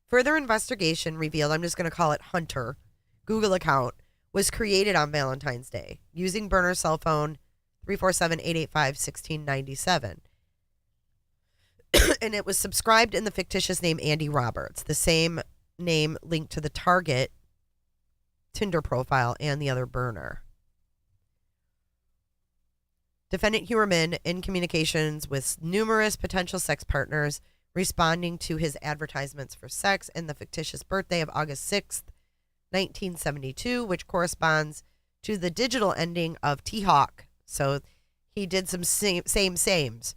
Further investigation revealed, I'm just going to call it Hunter, Google account, was created on Valentine's Day using burner cell phone 347-885-1697. And it was subscribed in the fictitious name Andy Roberts, the same name linked to the target Tinder profile and the other burner. Defendant Heuermann in communications with numerous potential sex partners responding to his advertisements for sex and the fictitious birthday of August 6th, 1972, which corresponds to the digital ending of T-Hawk. So he did some sames.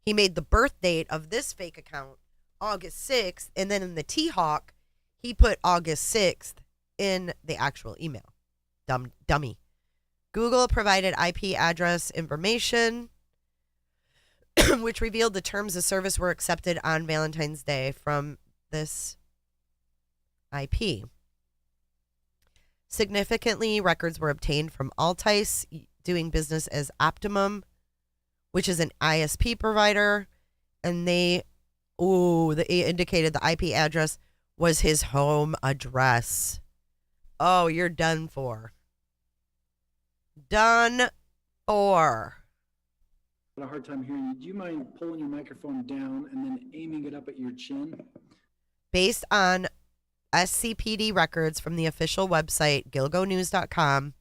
He made the birth date of this fake account August 6th, and then in the T-Hawk, he put August 6th in the actual email. Dummy. Google provided IP address information, which revealed the terms of service were accepted on Valentine's Day from this IP. Significantly, records were obtained from Altice, doing business as Optimum, which is an ISP provider, and they Ooh, it indicated the IP address was his home address. Oh, you're done for. Done for. I had a hard time hearing you. Do you mind pulling your microphone down and then aiming it up at your chin? Based on SCPD records from the official website, gilgonews.com,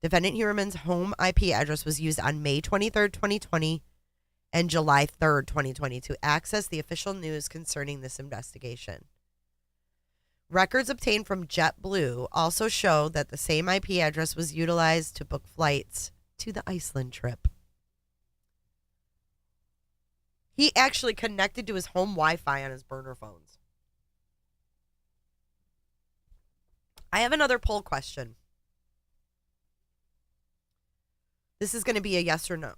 defendant Heuermann's home IP address was used on May 23rd, 2020 and July 3rd, 2020 to access the official news concerning this investigation. Records obtained from JetBlue also show that the same IP address was utilized to book flights to the Iceland trip. He actually connected to his home Wi-Fi on his burner phones. I have another poll question. This is going to be a yes or no.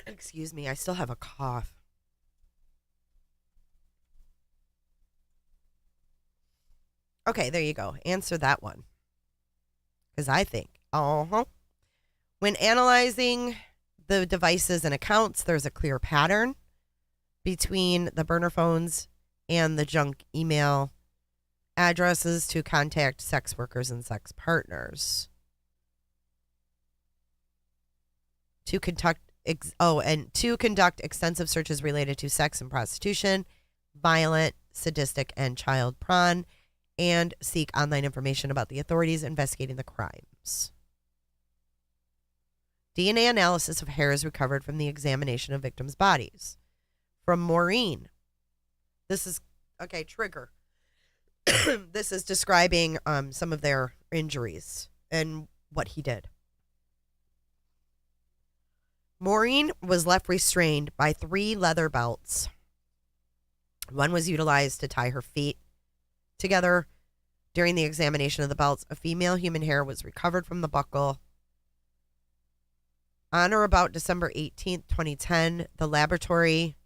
Excuse me, I still have a cough. Okay, there you go. Answer that one. Because I think, when analyzing the devices and accounts, there's a clear pattern between the burner phones and the junk email addresses to contact sex workers and sex partners. To conduct extensive searches related to sex and prostitution, violent, sadistic, and child porn, and seek online information about the authorities investigating the crimes. DNA analysis of hairs recovered from the examination of victims' bodies. From Maureen. This is, okay, trigger. This is describing some of their injuries and what he did. Maureen was left restrained by 3 leather belts. One was utilized to tie her feet together. During the examination of the belts, a female human hair was recovered from the buckle. On or about December 18th, 2010, the laboratory...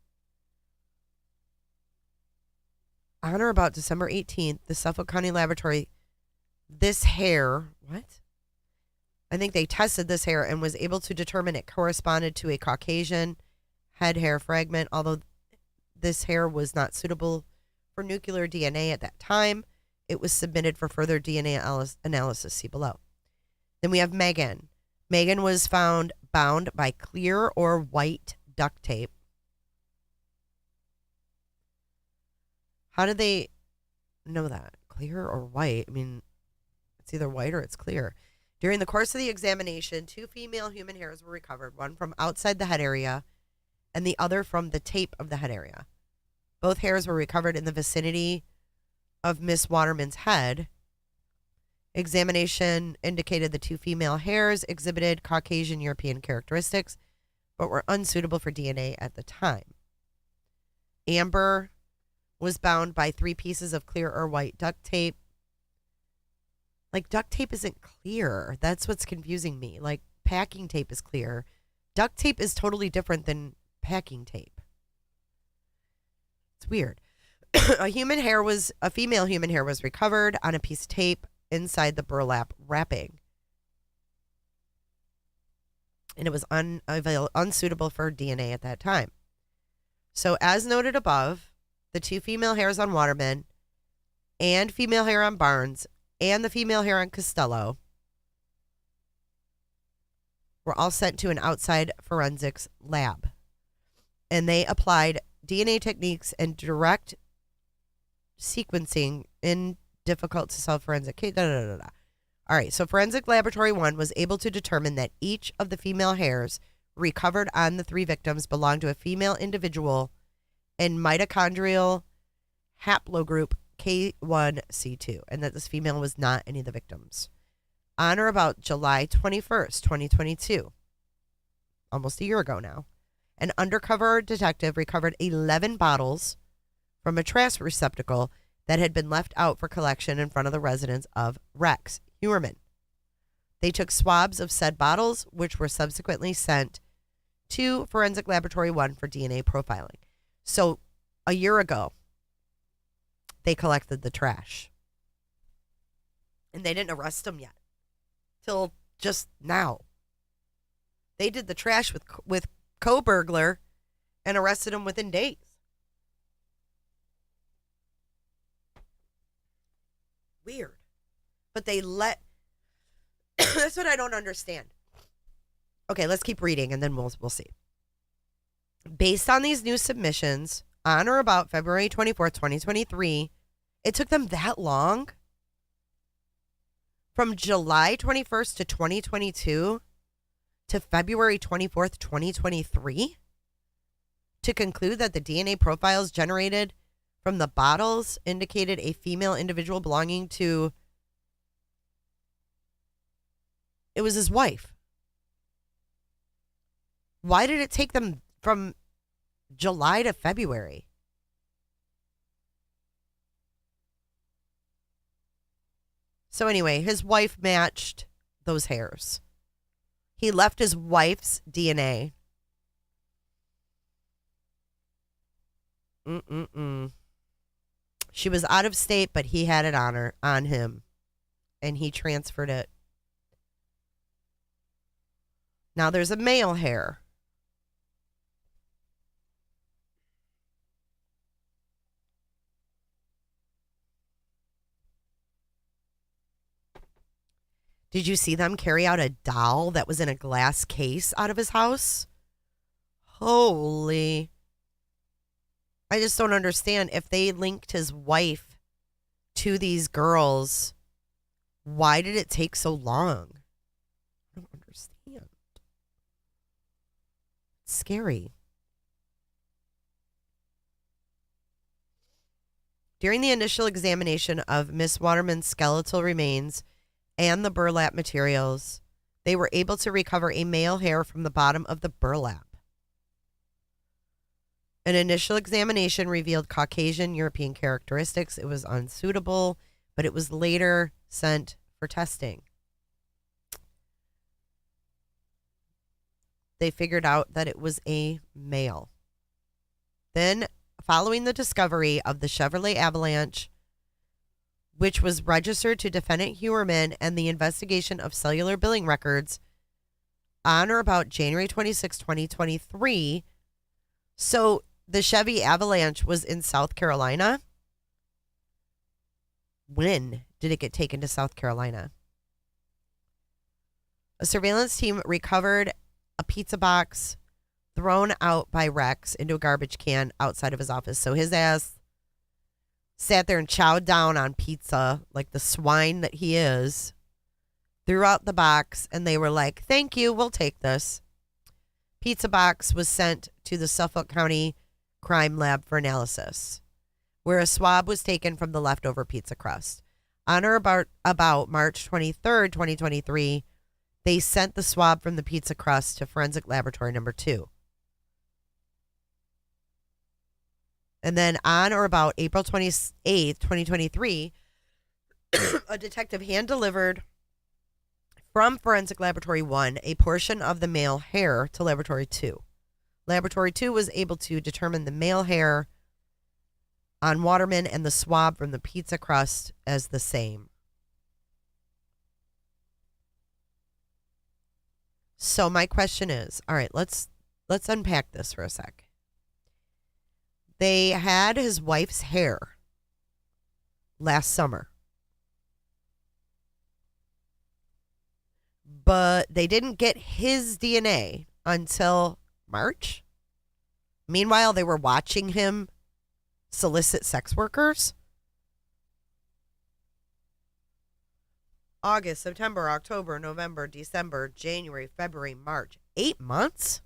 On or about December 18th, the Suffolk County Laboratory, this hair... What? I think they tested this hair and was able to determine it corresponded to a Caucasian head hair fragment, although this hair was not suitable for nuclear DNA at that time. It was submitted for further DNA analysis. See below. Then we have Megan. Megan was found bound by clear or white duct tape. How did they know that? Clear or white? I mean, it's either white or it's clear. During the course of the examination, 2 female human hairs were recovered, one from outside the head area and the other from the tape of the head area. Both hairs were recovered in the vicinity of Miss Waterman's head. Examination indicated the 2 female hairs exhibited Caucasian European characteristics, but were unsuitable for DNA at the time. Amber was bound by 3 pieces of clear or white duct tape. Like, duct tape isn't clear. That's what's confusing me. Like, packing tape is clear. Duct tape is totally different than packing tape. It's weird. A female human hair was recovered on a piece of tape inside the burlap wrapping. And it was unsuitable for DNA at that time. So, as noted above, the 2 female hairs on Waterman and female hair on Barnes and the female hair on Costello were all sent to an outside forensics lab. And they applied DNA techniques and direct sequencing in difficult to solve forensic case. All right, so Forensic Laboratory 1 was able to determine that each of the female hairs recovered on the 3 victims belonged to a female individual in mitochondrial haplogroup K1C2, and that this female was not any of the victims. On or about July 21st, 2022, almost a year ago now, an undercover detective recovered 11 bottles from a trash receptacle that had been left out for collection in front of the residence of Rex Heuermann. They took swabs of said bottles, which were subsequently sent to Forensic Laboratory 1 for DNA profiling. So, a year ago, they collected the trash. And they didn't arrest him yet. Till just now. They did the trash with co-burglar and arrested him within days. Weird. But they let... That's what I don't understand. Okay, let's keep reading and then we'll see. Based on these new submissions, on or about February 24th, 2023, it took them that long? From July 21st to 2022 to February 24th, 2023, to conclude that the DNA profiles generated from the bottles indicated a female individual belonging to... It was his wife. Why did it take them from July to February? So anyway, his wife matched those hairs. He left his wife's DNA. She was out of state, but he had it on him, and he transferred it. Now there's a male hair. Did you see them carry out a doll that was in a glass case out of his house? Holy. I just don't understand. If they linked his wife to these girls, why did it take so long? I don't understand. It's scary. During the initial examination of Miss Waterman's skeletal remains and the burlap materials, they were able to recover a male hair from the bottom of the burlap. An initial examination revealed Caucasian European characteristics. It was unsuitable, but it was later sent for testing. They figured out that it was a male. Then, following the discovery of the Chevrolet Avalanche, which was registered to defendant Heuermann, and the investigation of cellular billing records on or about January 26, 2023. So the Chevy Avalanche was in South Carolina. When did it get taken to South Carolina? A surveillance team recovered a pizza box thrown out by Rex into a garbage can outside of his office. So his ass sat there and chowed down on pizza like the swine that he is, threw out the box, and they were like, thank you, we'll take this. Pizza box was sent to the Suffolk County Crime Lab for analysis, where a swab was taken from the leftover pizza crust. On or about March 23rd, 2023, they sent the swab from the pizza crust to Forensic Laboratory Number 2. And then on or about April 28th, 2023, a detective hand-delivered from Forensic Laboratory 1 a portion of the male hair to Laboratory 2. Laboratory 2 was able to determine the male hair on Waterman and the swab from the pizza crust as the same. So my question is, all right, let's unpack this for a sec. They had his wife's hair last summer, but they didn't get his DNA until March. Meanwhile, they were watching him solicit sex workers. August, September, October, November, December, January, February, March. 8 months?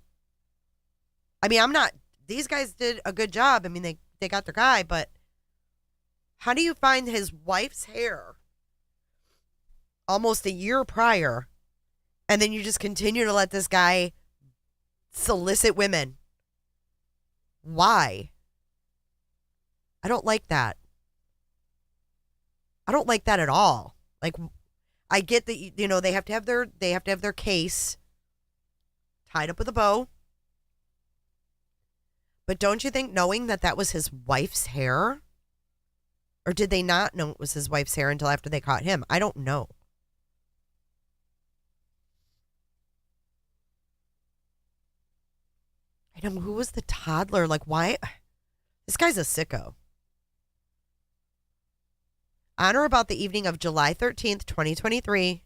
I mean, these guys did a good job. I mean, they got their guy, but how do you find his wife's hair almost a year prior, and then you just continue to let this guy solicit women? Why? I don't like that. I don't like that at all. Like, I get that, you know, they have to have their case tied up with a bow. But don't you think, knowing that that was his wife's hair, Or did they not know it was his wife's hair until after they caught him? I don't know. I know, who was the toddler? Like, why? This guy's a sicko. On or about the evening of July 13th, 2023.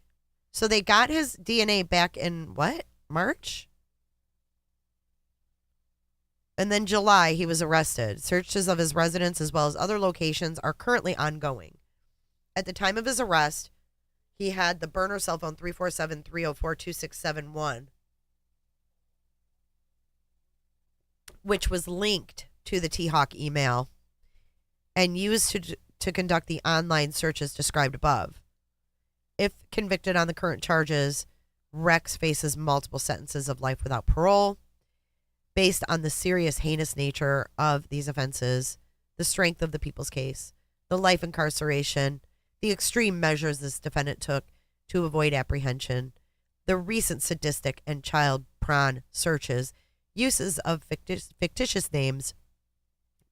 So they got his DNA back in what? March? And then July, he was arrested. Searches of his residence as well as other locations are currently ongoing. At the time of his arrest, he had the burner cell phone 347-304-2671, which was linked to the T-Hawk email and used to conduct the online searches described above. If convicted on the current charges, Rex faces multiple sentences of life without parole. Based on the serious, heinous nature of these offenses, the strength of the people's case, the life incarceration, the extreme measures this defendant took to avoid apprehension, the recent sadistic and child prawn searches, uses of fictitious names,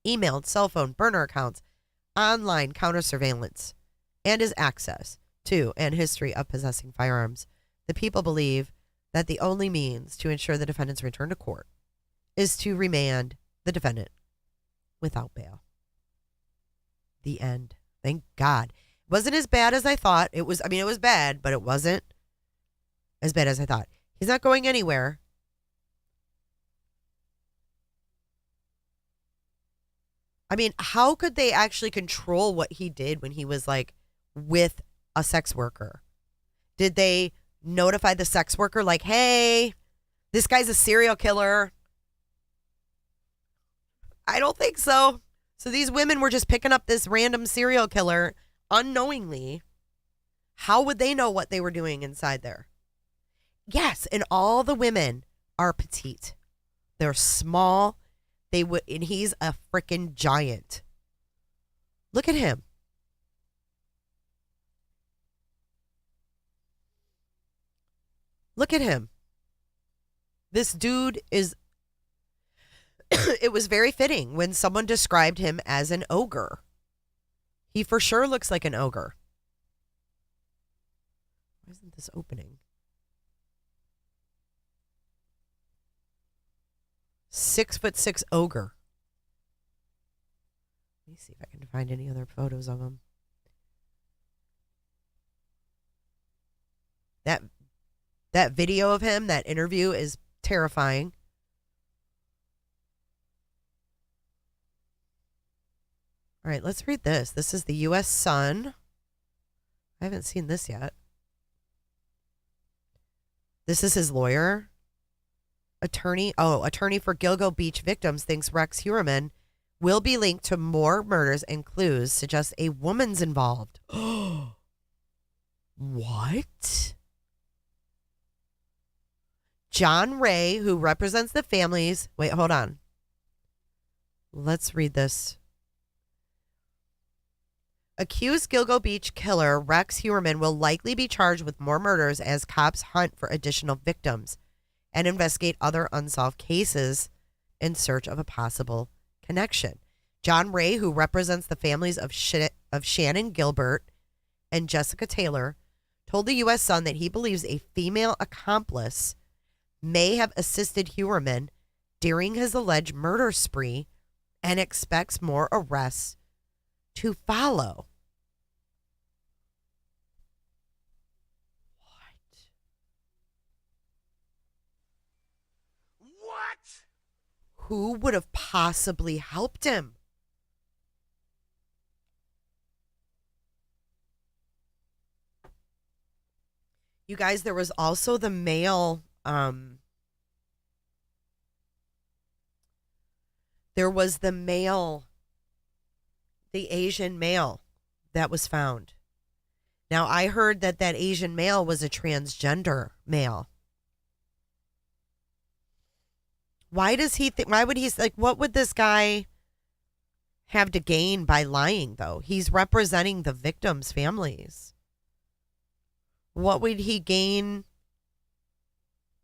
emailed, cell phone, burner accounts, online counter surveillance, and his access to and history of possessing firearms, the people believe that the only means to ensure the defendant's return to court is to remand the defendant without bail. The end. Thank God. It wasn't as bad as I thought. It was bad, but it wasn't as bad as I thought. He's not going anywhere. I mean, how could they actually control what he did when he was like with a sex worker? Did they notify the sex worker like, hey, this guy's a serial killer? I don't think so. So these women were just picking up this random serial killer unknowingly. How would they know what they were doing inside there? Yes, and all the women are petite. They're small. And he's a freaking giant. Look at him. Look at him. This dude is... It was very fitting when someone described him as an ogre. He for sure looks like an ogre. Why isn't this opening? 6'6" ogre. Let me see if I can find any other photos of him. That video of him, that interview is terrifying. All right, let's read this. This is the U.S. Sun. I haven't seen this yet. This is his lawyer. Attorney for Gilgo Beach victims thinks Rex Heuermann will be linked to more murders and clues suggest a woman's involved. What? John Ray, who represents the families... Wait, hold on. Let's read this. Accused Gilgo Beach killer Rex Heuermann will likely be charged with more murders as cops hunt for additional victims and investigate other unsolved cases in search of a possible connection. John Ray, who represents the families of Shannann Gilbert and Jessica Taylor, told the U.S. Sun that he believes a female accomplice may have assisted Heuermann during his alleged murder spree and expects more arrests to follow. What? Who would have possibly helped him? You guys, there was also the male, the Asian male that was found. Now, I heard that Asian male was a transgender male. Why does he think, why would he, like, what would this guy have to gain by lying, though? He's representing the victims' families. What would he gain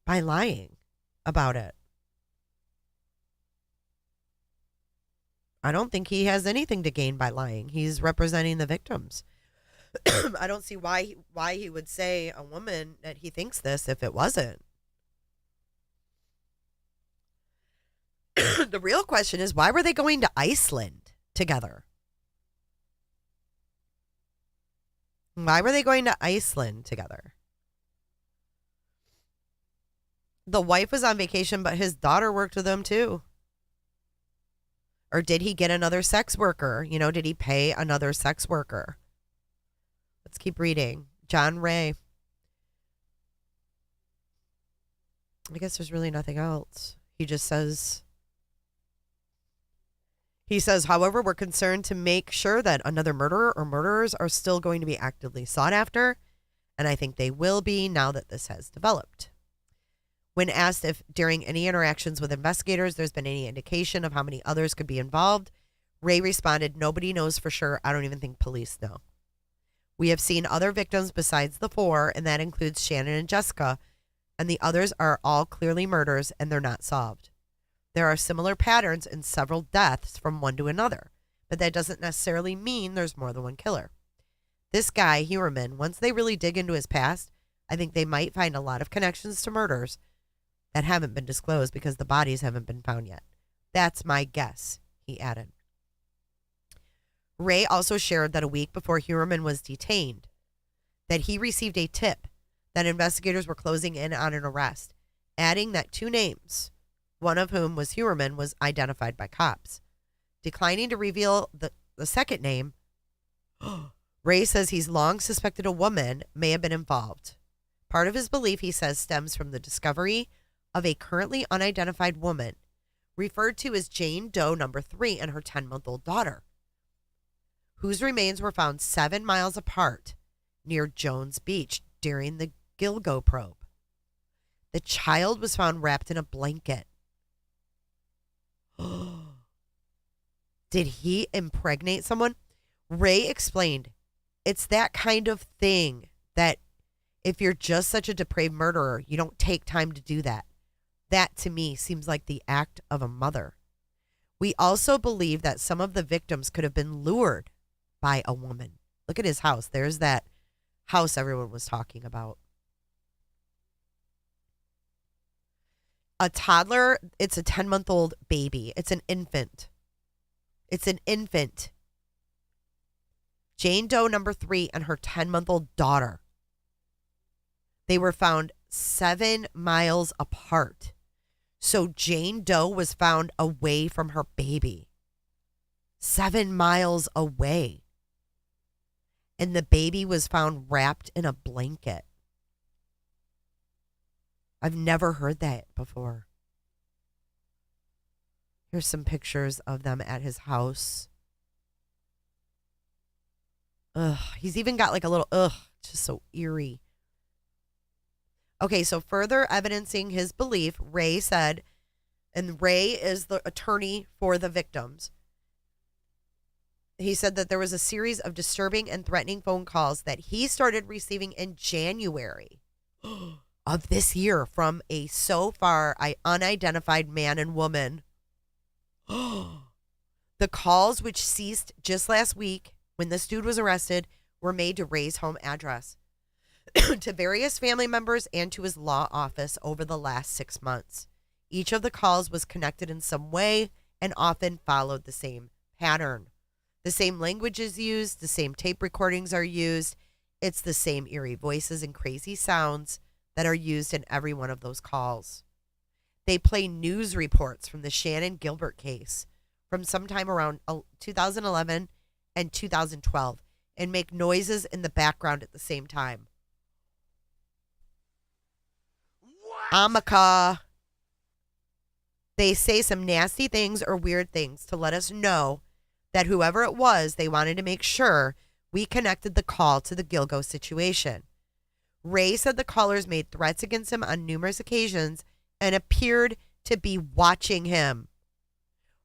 by lying about it? I don't think he has anything to gain by lying. He's representing the victims. I don't see why he would say a woman that he thinks this if it wasn't. The real question is, why were they going to Iceland together? Why were they going to Iceland together? The wife was on vacation, but his daughter worked with him too. Or did he get another sex worker? You know, did he pay another sex worker? Let's keep reading. John Ray. I guess there's really nothing else. He just says, however, we're concerned to make sure that another murderer or murderers are still going to be actively sought after. And I think they will be now that this has developed. When asked if during any interactions with investigators there's been any indication of how many others could be involved, Ray responded, nobody knows for sure. I don't even think police know. We have seen other victims besides the 4, and that includes Shannann and Jessica, and the others are all clearly murders and they're not solved. There are similar patterns in several deaths from one to another, but that doesn't necessarily mean there's more than one killer. This guy, Heuermann, once they really dig into his past, I think they might find a lot of connections to murders that haven't been disclosed because the bodies haven't been found yet. That's my guess, he added. Ray also shared that a week before Heuermann was detained, that he received a tip that investigators were closing in on an arrest, adding that 2 names, one of whom was Heuermann, was identified by cops. Declining to reveal the second name, Ray says he's long suspected a woman may have been involved. Part of his belief, he says, stems from the discovery of a currently unidentified woman, referred to as Jane Doe number 3, and her 10-month-old daughter, whose remains were found 7 miles apart near Jones Beach during the Gilgo probe. The child was found wrapped in a blanket. Did he impregnate someone? Ray explained, it's that kind of thing that if you're just such a depraved murderer, you don't take time to do that. That, to me, seems like the act of a mother. We also believe that some of the victims could have been lured by a woman. Look at his house. There's that house everyone was talking about. A toddler, it's a 10-month-old baby. It's an infant. It's an infant. Jane Doe number 3 and her 10-month-old daughter. They were found 7 miles apart. So Jane Doe was found away from her baby. 7 miles away. And the baby was found wrapped in a blanket. I've never heard that before. Here's some pictures of them at his house. Ugh, he's even got like a little, just so eerie. Okay, so further evidencing his belief, Ray said, and Ray is the attorney for the victims. He said that there was a series of disturbing and threatening phone calls that he started receiving in January of this year from a so far unidentified man and woman. The calls, which ceased just last week when this dude was arrested, were made to Ray's home address, to various family members, and to his law office over the last 6 months. Each of the calls was connected in some way and often followed the same pattern. The same language is used, the same tape recordings are used. It's the same eerie voices and crazy sounds that are used in every one of those calls. They play news reports from the Shannann Gilbert case from sometime around 2011 and 2012 and make noises in the background at the same time. Amaka. They say some nasty things or weird things to let us know that whoever it was, they wanted to make sure we connected the call to the Gilgo situation. Ray said the callers made threats against him on numerous occasions and appeared to be watching him.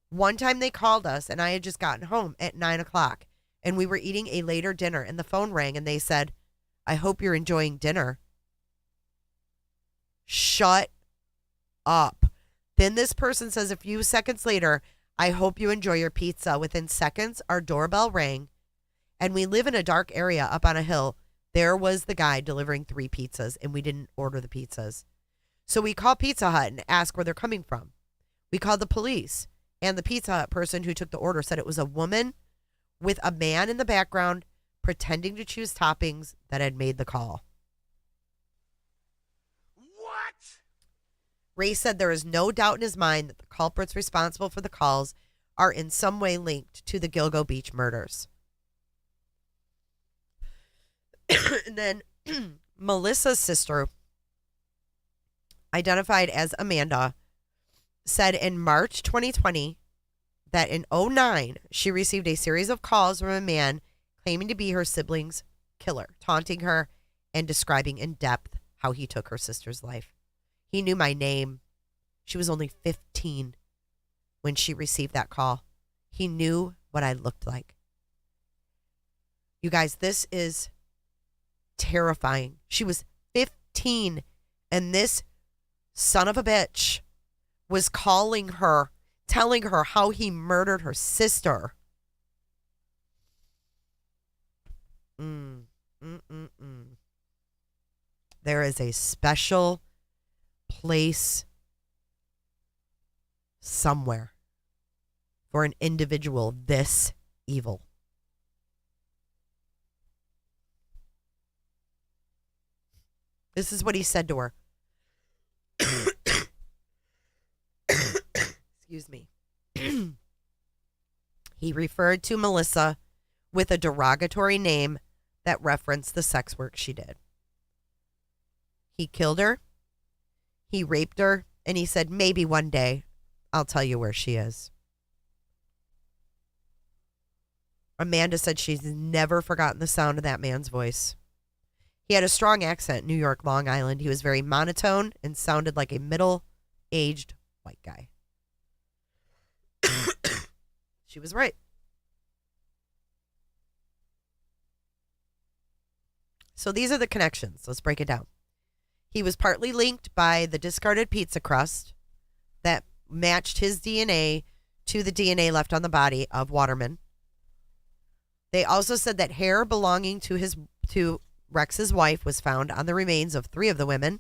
One time they called us and I had just gotten home at 9 o'clock and we were eating a later dinner and the phone rang and they said, I hope you're enjoying dinner. Shut up. Then this person says a few seconds later, I hope you enjoy your pizza. Within seconds, our doorbell rang, and we live in a dark area up on a hill. There was the guy delivering 3 pizzas, and we didn't order the pizzas. So we called Pizza Hut and asked where they're coming from. We called the police, and the Pizza Hut person who took the order said it was a woman with a man in the background pretending to choose toppings that had made the call. What? Ray said there is no doubt in his mind that the culprits responsible for the calls are in some way linked to the Gilgo Beach murders. And then Melissa's sister, identified as Amanda, said in March 2020 that in 2009, she received a series of calls from a man claiming to be her sibling's killer, taunting her and describing in depth how he took her sister's life. He knew my name. She was only 15 when she received that call. He knew what I looked like. You guys, this is terrifying. She was 15, and this son of a bitch was calling her, telling her how he murdered her sister. There is a special place somewhere for an individual this evil. This is what he said to her. Excuse me. He referred to Melissa with a derogatory name that referenced the sex work she did. He killed her, he raped her, and he said, maybe one day I'll tell you where she is. Amanda said she's never forgotten the sound of that man's voice. He had a strong accent, New York, Long Island. He was very monotone and sounded like a middle-aged white guy. She was right. So these are the connections. Let's break it down. He was partly linked by the discarded pizza crust that matched his DNA to the DNA left on the body of Waterman. They also said that hair belonging to Rex's wife was found on the remains of 3 of the women.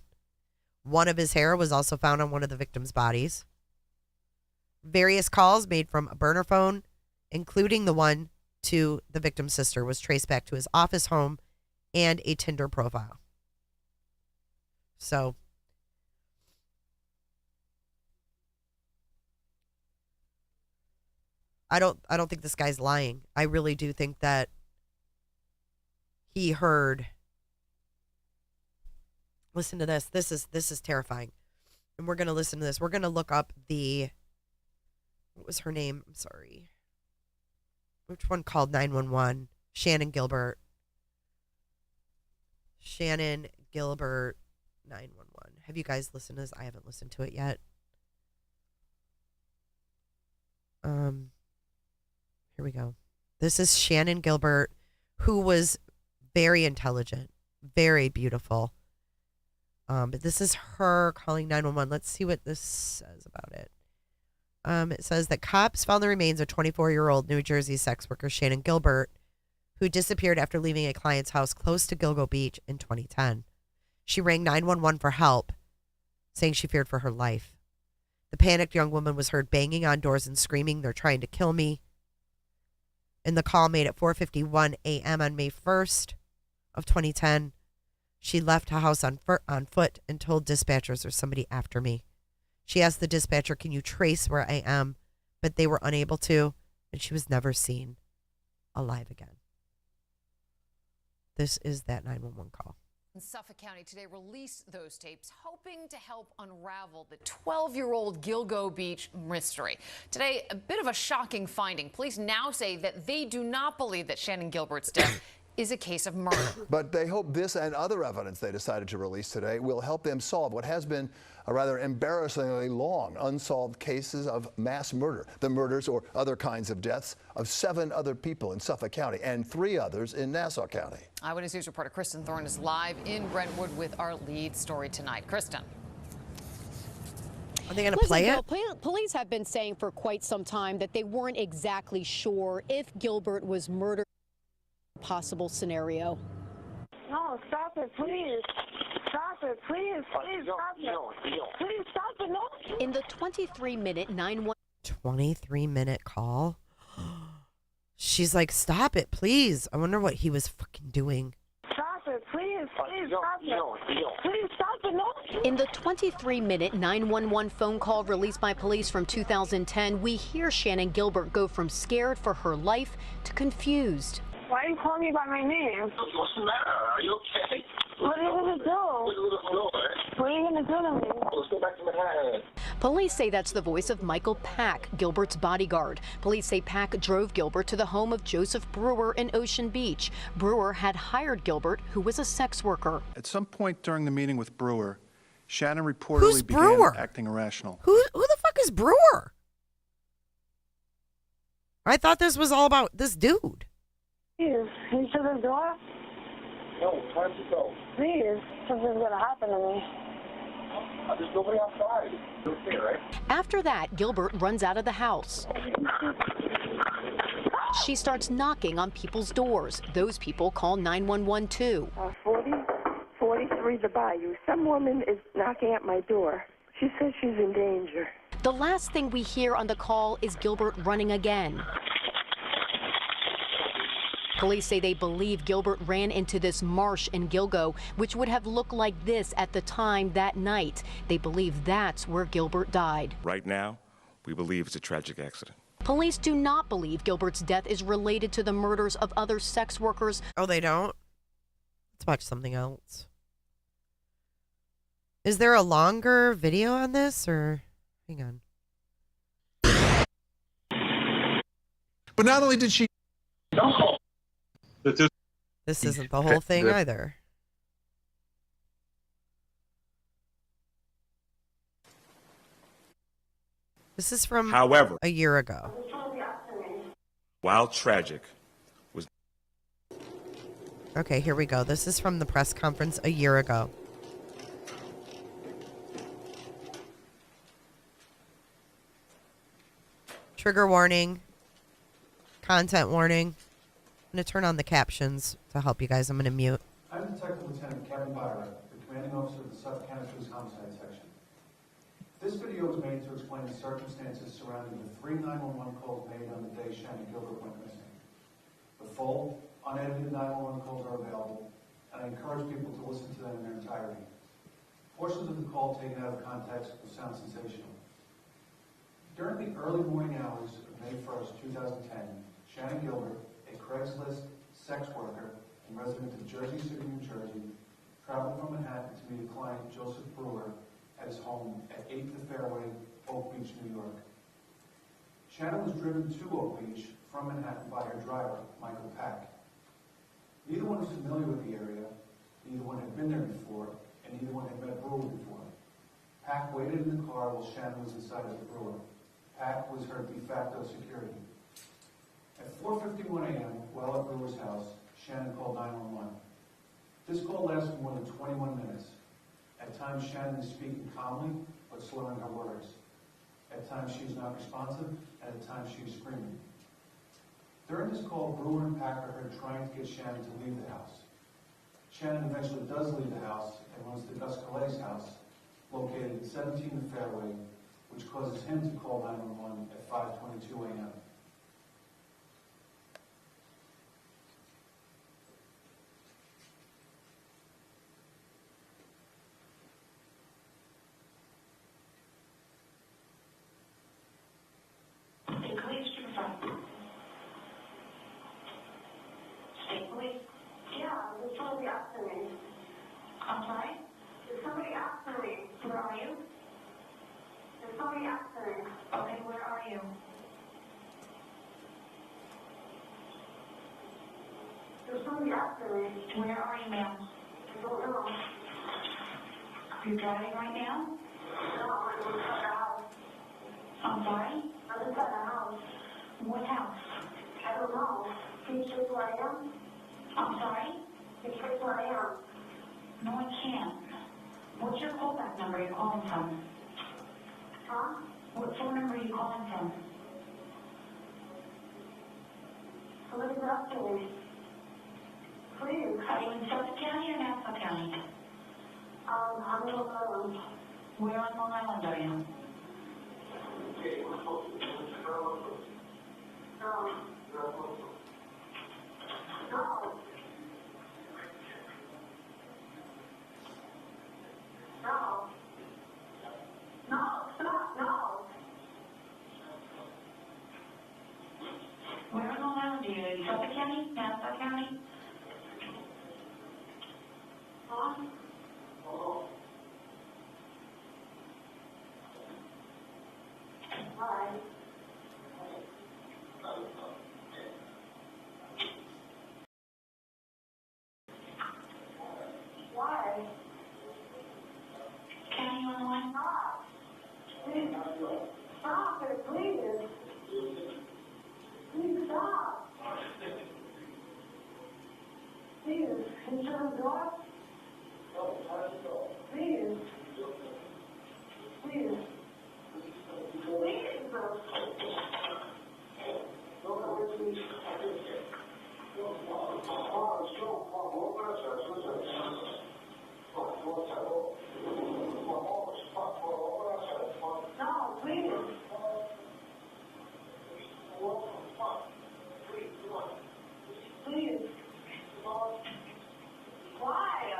One of his hair was also found on one of the victims' bodies. Various calls made from a burner phone, including the one to the victim's sister, was traced back to his office home and a Tinder profile. So, I don't think this guy's lying. I really do think that he heard. Listen to this. This is terrifying. And we're going to listen to this. We're going to look up what was her name? I'm sorry. Which one called 911? Shannann GIlbert. Shannann GIlbert 911. Have you guys listened to this? I haven't listened to it yet. Here we go. This is Shannann GIlbert, who was very intelligent, very beautiful. But this is her calling 911. Let's see what this says about it. It says that cops found the remains of 24-year-old New Jersey sex worker Shannann GIlbert, who disappeared after leaving a client's house close to Gilgo Beach in 2010. She rang 911 for help, saying she feared for her life. The panicked young woman was heard banging on doors and screaming, "They're trying to kill me." In the call made at 4:51 a.m. on May 1st of 2010, she left her house on foot and told dispatchers, "There's somebody after me." She asked the dispatcher, "Can you trace where I am?" But they were unable to, and she was never seen alive again. This is that 911 call. Suffolk County today released those tapes, hoping to help unravel the 12-year-old Gilgo Beach mystery. Today, a bit of a shocking finding. Police now say that they do not believe that Shannann GIlbert's death is a case of murder. But they hope this and other evidence they decided to release today will help them solve what has been a rather embarrassingly long unsolved cases of mass murder, the murders or other kinds of deaths of 7 other people in Suffolk County and 3 others in Nassau County. Eyewitness News reporter Kristen Thorne is live in Brentwood with our lead story tonight. Kristen. Are they going to play it? Police have been saying for quite some time that they weren't exactly sure if Gilbert was murdered. Possible scenario. No, stop it, please. Stop it, please. Please stop it. Please stop it. No. In the 23-minute 911. 23-minute call? She's like, stop it, please. I wonder what he was fucking doing. Stop it, please. Please stop it. Please stop it. No. In the 23-minute 911 phone call released by police from 2010, we hear Shannann GIlbert go from scared for her life to confused. Why are you calling me by my name? What's the matter? Are you okay? What are you going to do? What are you going to do to me? Let's go back to Manhattan. Police say that's the voice of Michael Pack, Gilbert's bodyguard. Police say Pack drove Gilbert to the home of Joseph Brewer in Ocean Beach. Brewer had hired Gilbert, who was a sex worker. At some point during the meeting with Brewer, Shannann reportedly began acting irrational. Who the fuck is Brewer? I thought this was all about this dude. Please, you to the door? No, time to go. Please, something's going to happen to me. There's nobody outside. You're okay, right? After that, Gilbert runs out of the house. She starts knocking on people's doors. Those people call 911 too. 43 the Bayou. Some woman is knocking at my door. She says she's in danger. The last thing we hear on the call is Gilbert running again. Police say they believe Gilbert ran into this marsh in Gilgo, which would have looked like this at the time that night. They believe that's where Gilbert died. Right now, we believe it's a tragic accident. Police do not believe Gilbert's death is related to the murders of other sex workers. Oh, they don't? Let's watch something else. Is there a longer video on this, or hang on? But not only did she... No. This isn't the whole thing either. This is from However, a year ago. While tragic, was... Okay, here we go. This is from the press conference a year ago. Trigger warning. Content warning. I'm going to turn on the captions to help you guys. I'm going to mute. I'm Detective Lieutenant Kevin Byron, the commanding officer of the Suffolk County Police Homicide Section. This video was made to explain the circumstances surrounding the 3 911 calls made on the day Shannann GIlbert went missing. The full, unedited 911 calls are available, and I encourage people to listen to them in their entirety. Portions of the call taken out of context will sound sensational. During the early morning hours of May 1st, 2010, Shannann GIlbert, a Craigslist sex worker and resident of Jersey City, New Jersey, traveled from Manhattan to meet a client, Joseph Brewer, at his home at 8th and Fairway, Oak Beach, New York. Shannann was driven to Oak Beach from Manhattan by her driver, Michael Pack. Neither one was familiar with the area, neither one had been there before, and neither one had met Brewer before. Pack waited in the car while Shannann was inside with Brewer. Pack was her de facto security. At 4:51 a.m., while at Brewer's house, Shannann called 911. This call lasted more than 21 minutes. At times, Shannann is speaking calmly, but slurring her words. At times, she is not responsive, and at times, she is screaming. During this call, Brewer and Pack are heard trying to get Shannann to leave the house. Shannann eventually does leave the house and runs to Gus Calay's house, located at 17 The Fairway, which causes him to call 911 at 5:22 a.m. I'm sorry? There's somebody after me. Where are you? There's somebody after me. Okay, where are you? There's somebody after me. Where are you, ma'am? I don't know. Are you driving right now? No, I'm inside the house. I'm sorry? I'm inside the house. What house? I don't know. Can you check where I am? I'm sorry? Can you check where I am? No, I can't. What's your callback number you're calling from? Huh? What phone number are you calling from? What is it up to? Please. Are you in Suffolk County or Nassau County? I'm in Long Island. Where on Long Island are you? No. No. No. No, stop, no. Where in Long Island are you? In Suffolk County? Nassau County? Huh? Hi. Why? County on the line? Stop. Please. Stop it, please. Please stop. Please. Can you shut the door? Please. Please. No, please. Please. Why?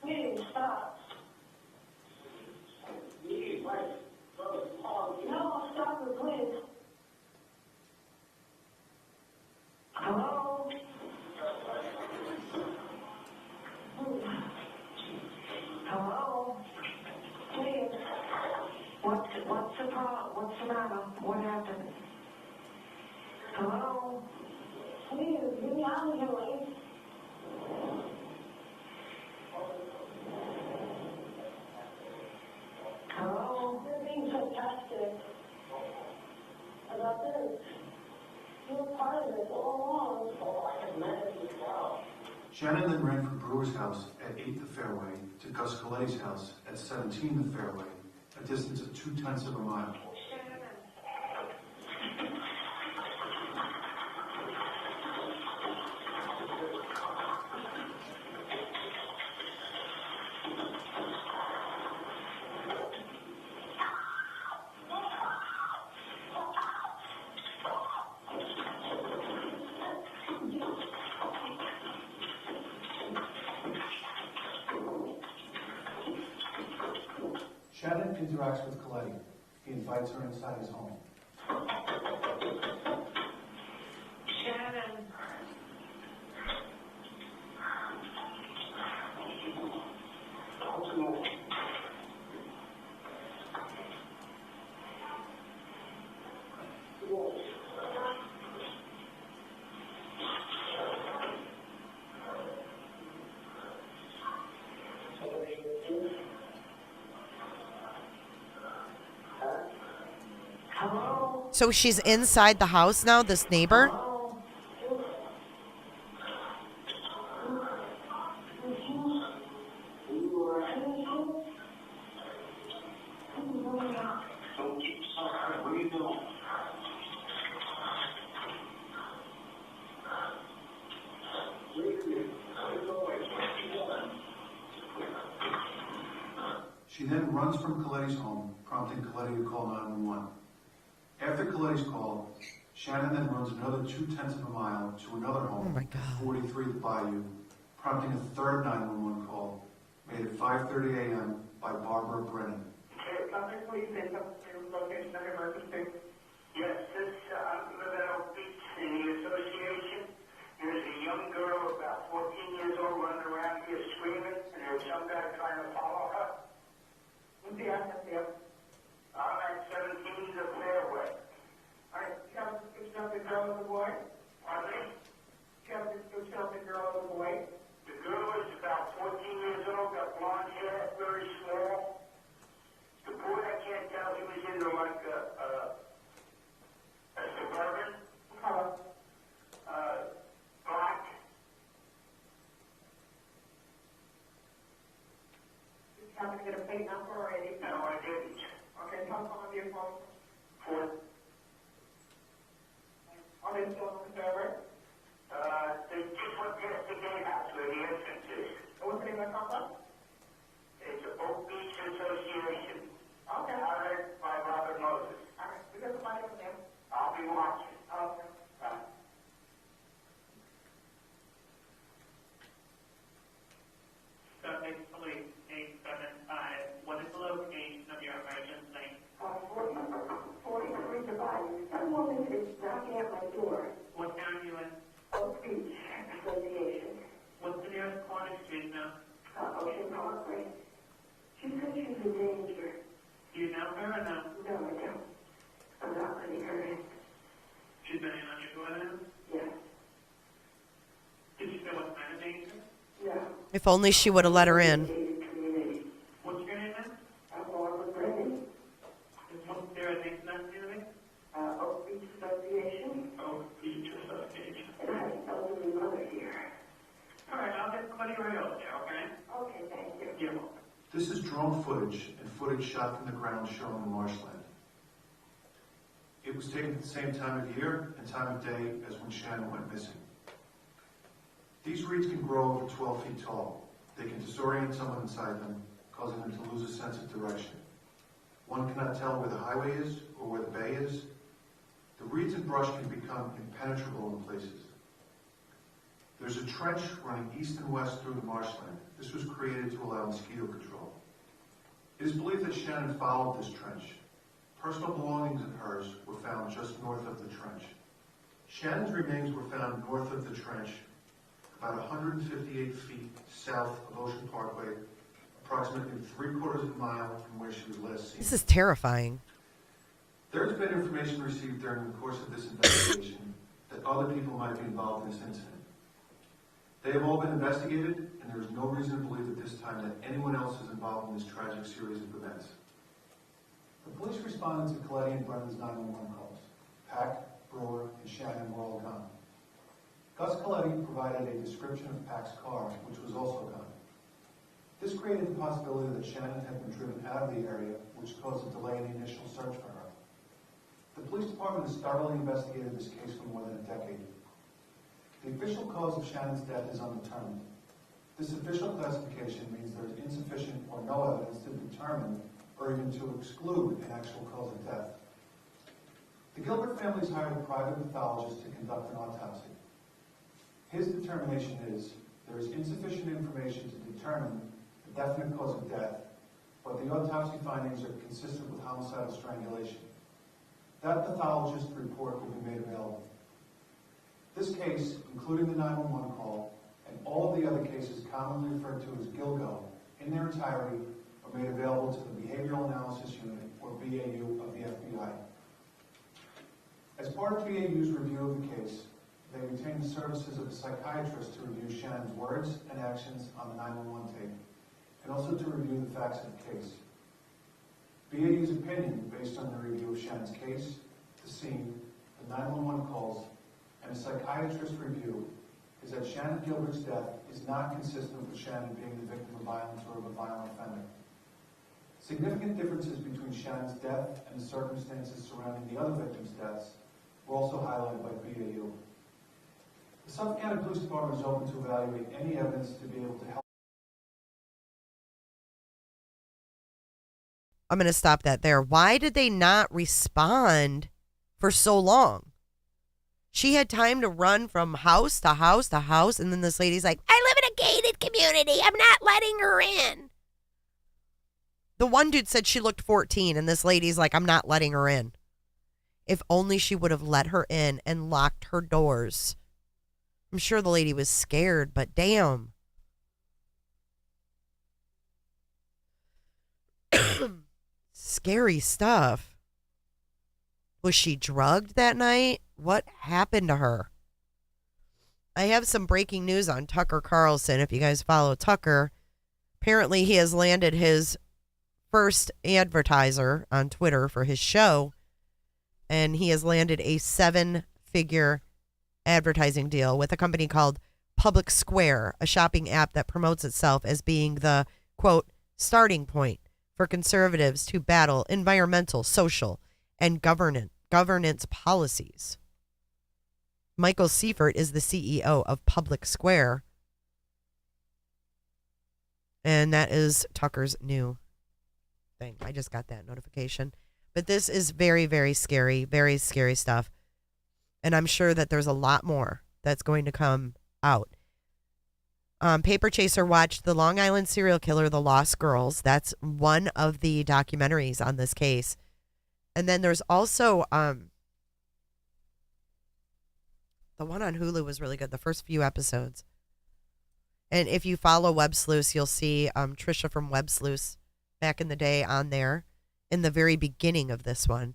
Please stop. No, stop it, please. Hello? Hello? Please. What's the problem? What's the matter? What happened? Hello? Please, get me out of here, please. Hello? You're being sarcastic about this. You're part of it all along. Oh, I can manage this now. Shannann then ran from Brewer's house at 8 the fairway to Gus Coletti's house at 17 the fairway, a distance of 0.2 of a mile. Shannann interacts with Coletti. He invites her inside his home. Shannann. So she's inside the house now, this neighbor? She then runs from Coletti's home, prompting Coletti to call 911. After Coletti's call, Shannann then runs another 0.2 of a mile to another home, 43 The Bayou, prompting a third 911 call made at 5:30 a.m. by Barbara Brennan. Subject, please say something to location of emergency. Yes, this Lavelle Beach in the association. There's a young girl about 14 years old running around here screaming, and there's some guy trying to follow her. What's the address there? I'm at 17 The Fairway. All right, you have a description of the girl and the boy? Pardon me? You have a description of the girl and the boy? The girl is about 14 years old, got blonde hair, very small. The boy, I can't tell, he was into like a Suburban. Color? Black. Did you happen to get a plate number or anything? No, I didn't. Okay, how come on your phone? 4. Are they still on the server? They just went past the gatehouse where the entrance is. What's the name of the company? It's Oak Beach Association. Okay. Hired by Robert Moses. All right, we got somebody over there. I'll be watching. Okay. Subject police 875. What is the location of your emergency? 43 The Bayou. Some woman is knocking at my door. What town are you in? Oak Beach Association. What's the nearest corner street now? Ocean Parkway. She said she's in danger. Do you know her or no? No, I don't. I'm not letting her in. She's been in on your door now? Yes. Did you say what kind of danger? Yeah. If only she would have let her in. What's your name then? Barbara Brennan. What's their name in that community? Oak Beach Association. Oak Beach Association. And I have an elderly mother here. All right, I'll get somebody right over there, okay? Okay, thank you. You're welcome. This is drone footage and footage shot from the ground shown in marshland. It was taken at the same time of year and time of day as when Shannann went missing. These reeds can grow over 12 feet tall. They can disorient someone inside them, causing them to lose a sense of direction. One cannot tell where the highway is or where the bay is. The reeds and brush can become impenetrable in places. There's a trench running east and west through the marshland. This was created to allow mosquito control. It is believed that Shannann followed this trench. Personal belongings of hers were found just north of the trench. Shannan's remains were found north of the trench, about 158 feet south of Ocean Parkway, approximately 3/4 of a mile from where she was last seen. This is terrifying. There has been information received during the course of this investigation that other people might be involved in this incident. They have all been investigated, and there is no reason to believe at this time that anyone else is involved in this tragic series of events. The police responded to Coletti and Brennan's 911 calls. Pack, Brewer, and Shannann were all gone. Gus Coletti provided a description of Pack's car, which was also gone. This created the possibility that Shannann had been driven out of the area, which caused a delay in the initial search for her. The police department has thoroughly investigated this case for more than a decade. The official cause of Shannan's death is undetermined. This official classification means there is insufficient or no evidence to determine or even to exclude an actual cause of death. The Gilbert family has hired a private pathologist to conduct an autopsy. His determination is there is insufficient information to determine the definite cause of death, but the autopsy findings are consistent with homicidal strangulation. That pathologist's report will be made available. This case, including the 911 call, and all of the other cases commonly referred to as Gilgo, in their entirety, are made available to the Behavioral Analysis Unit, or BAU, of the FBI. As part of BAU's review of the case, they retained the services of a psychiatrist to review Shannan's words and actions on the 911 tape, and also to review the facts of the case. BAU's opinion, based on the review of Shannan's case, the scene, the 911 calls, and a psychiatrist's review, is that Shannann Gilbert's death is not consistent with Shannann being the victim of violence or of a violent offender. Significant differences between Shannan's death and the circumstances surrounding the other victims' deaths were also highlighted by BAU. The Suffolk County Police Department is open to evaluate any evidence to be able to help I'm going to stop that there. Why did they not respond for so long? She had time to run from house to house to house, and then this lady's like, I live in a gated community. I'm not letting her in. The one dude said she looked 14, and this lady's like, I'm not letting her in. If only she would have let her in and locked her doors. I'm sure the lady was scared, but damn. Scary stuff. Was she drugged that night? What happened to her? I have some breaking news on Tucker Carlson. If you guys follow Tucker, apparently he has landed his first advertiser on Twitter for his show, and he has landed a 7-figure advertising deal with a company called Public Square, a shopping app that promotes itself as being the, quote, starting point for conservatives to battle environmental, social, and governance policies. Michael Seifert is the CEO of Public Square, and that is Tucker's new thing. I just got that notification. But this is very, very scary stuff. And I'm sure that there's a lot more that's going to come out. Paper Chaser watched The Long Island Serial Killer, The Lost Girls. That's one of the documentaries on this case. And then there's also the one on Hulu was really good, the first few episodes. And if you follow Web Sleuth, you'll see Trisha from Web Sleuth back in the day on there in the very beginning of this one.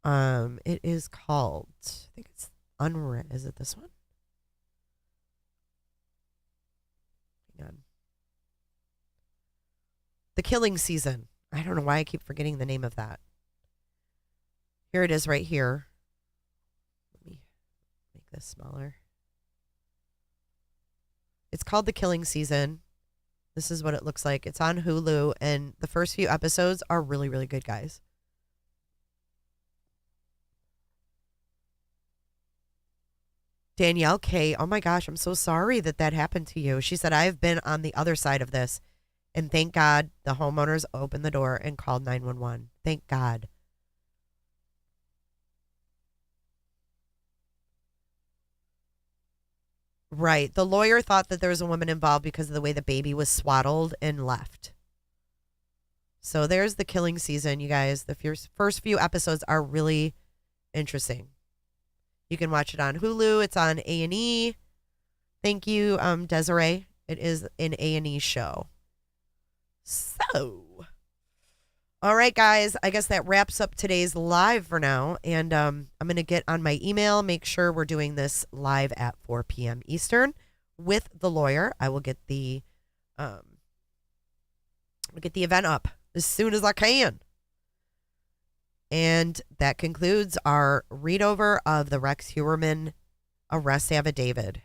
It is called, I think it's Unread. Is it this one? Hang on. The Killing Season. I don't know why I keep forgetting the name of that. Here it is right here. Let me make this smaller. It's called The Killing Season. This is what it looks like. It's on Hulu, and the first few episodes are really, really good, guys. Danielle K. Oh my gosh, I'm so sorry that happened to you. She said, I've been on the other side of this, and thank God the homeowners opened the door and called 911. Thank God. Right. The lawyer thought that there was a woman involved because of the way the baby was swaddled and left. So there's The Killing Season, you guys. The first few episodes are really interesting. You can watch it on Hulu. It's on A&E. Thank you, Desiree. It is an A&E show. So, all right, guys. I guess that wraps up today's live for now. And I'm going to get on my email, make sure we're doing this live at 4 p.m. Eastern with the lawyer. I will get the event up as soon as I can. And that concludes our read over of the Rex Heuermann arrest affidavit.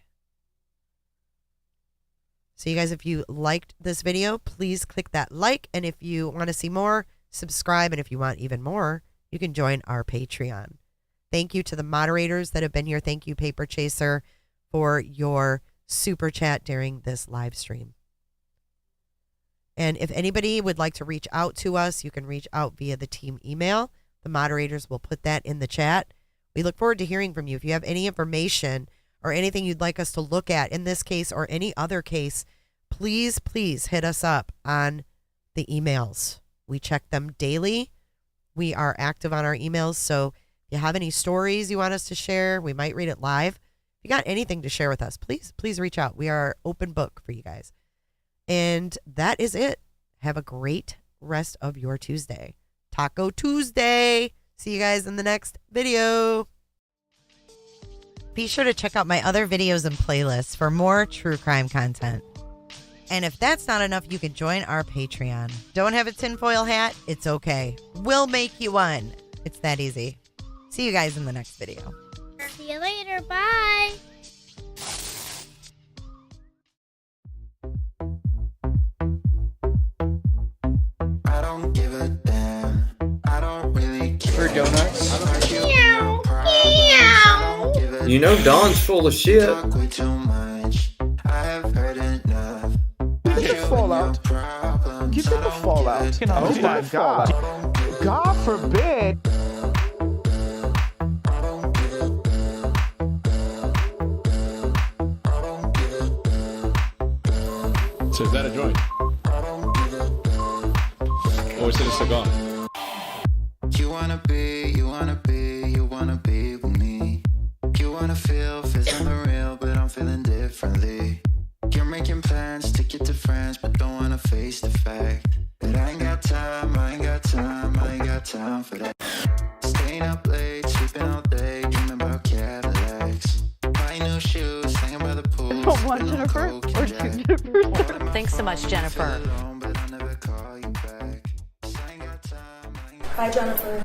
So you guys, if you liked this video, please click that like. And if you want to see more, subscribe. And if you want even more, you can join our Patreon. Thank you to the moderators that have been here. Thank you, Paper Chaser, for your super chat during this live stream. And if anybody would like to reach out to us, you can reach out via the team email. The moderators will put that in the chat. We look forward to hearing from you. If you have any information or anything you'd like us to look at in this case or any other case, please hit us up on the emails. We check them daily. We are active on our emails. So if you have any stories you want us to share, we might read it live. If you got anything to share with us, please reach out. We are open book for you guys. And that is it. Have a great rest of your Tuesday. Taco Tuesday. See you guys in the next video. Be sure to check out my other videos and playlists for more true crime content. And if that's not enough, you can join our Patreon. Don't have a tinfoil hat? It's okay. We'll make you one. It's that easy. See you guys in the next video. See you later. Bye. I don't give a damn. I don't really care. For donuts? Meow. Meow. You know Dawn's full of shit. Talk way too much. I have heard enough. Fallout. Problem. You get the fallout. Oh my God. God forbid. So is that a joint? Or is it a cigar? You wanna be with me. You wanna feel I'm real, but I'm feeling differently. You're making plans to get to friends, but don't wanna face the fact that I ain't got time for that. Staying up late, sleeping all day, dreaming about Cadillacs. My new shoes, hanging by the pool. One Jennifer or two Jennifers? Thanks so much, Jennifer. But I'll never call you back. Bye, Jennifer.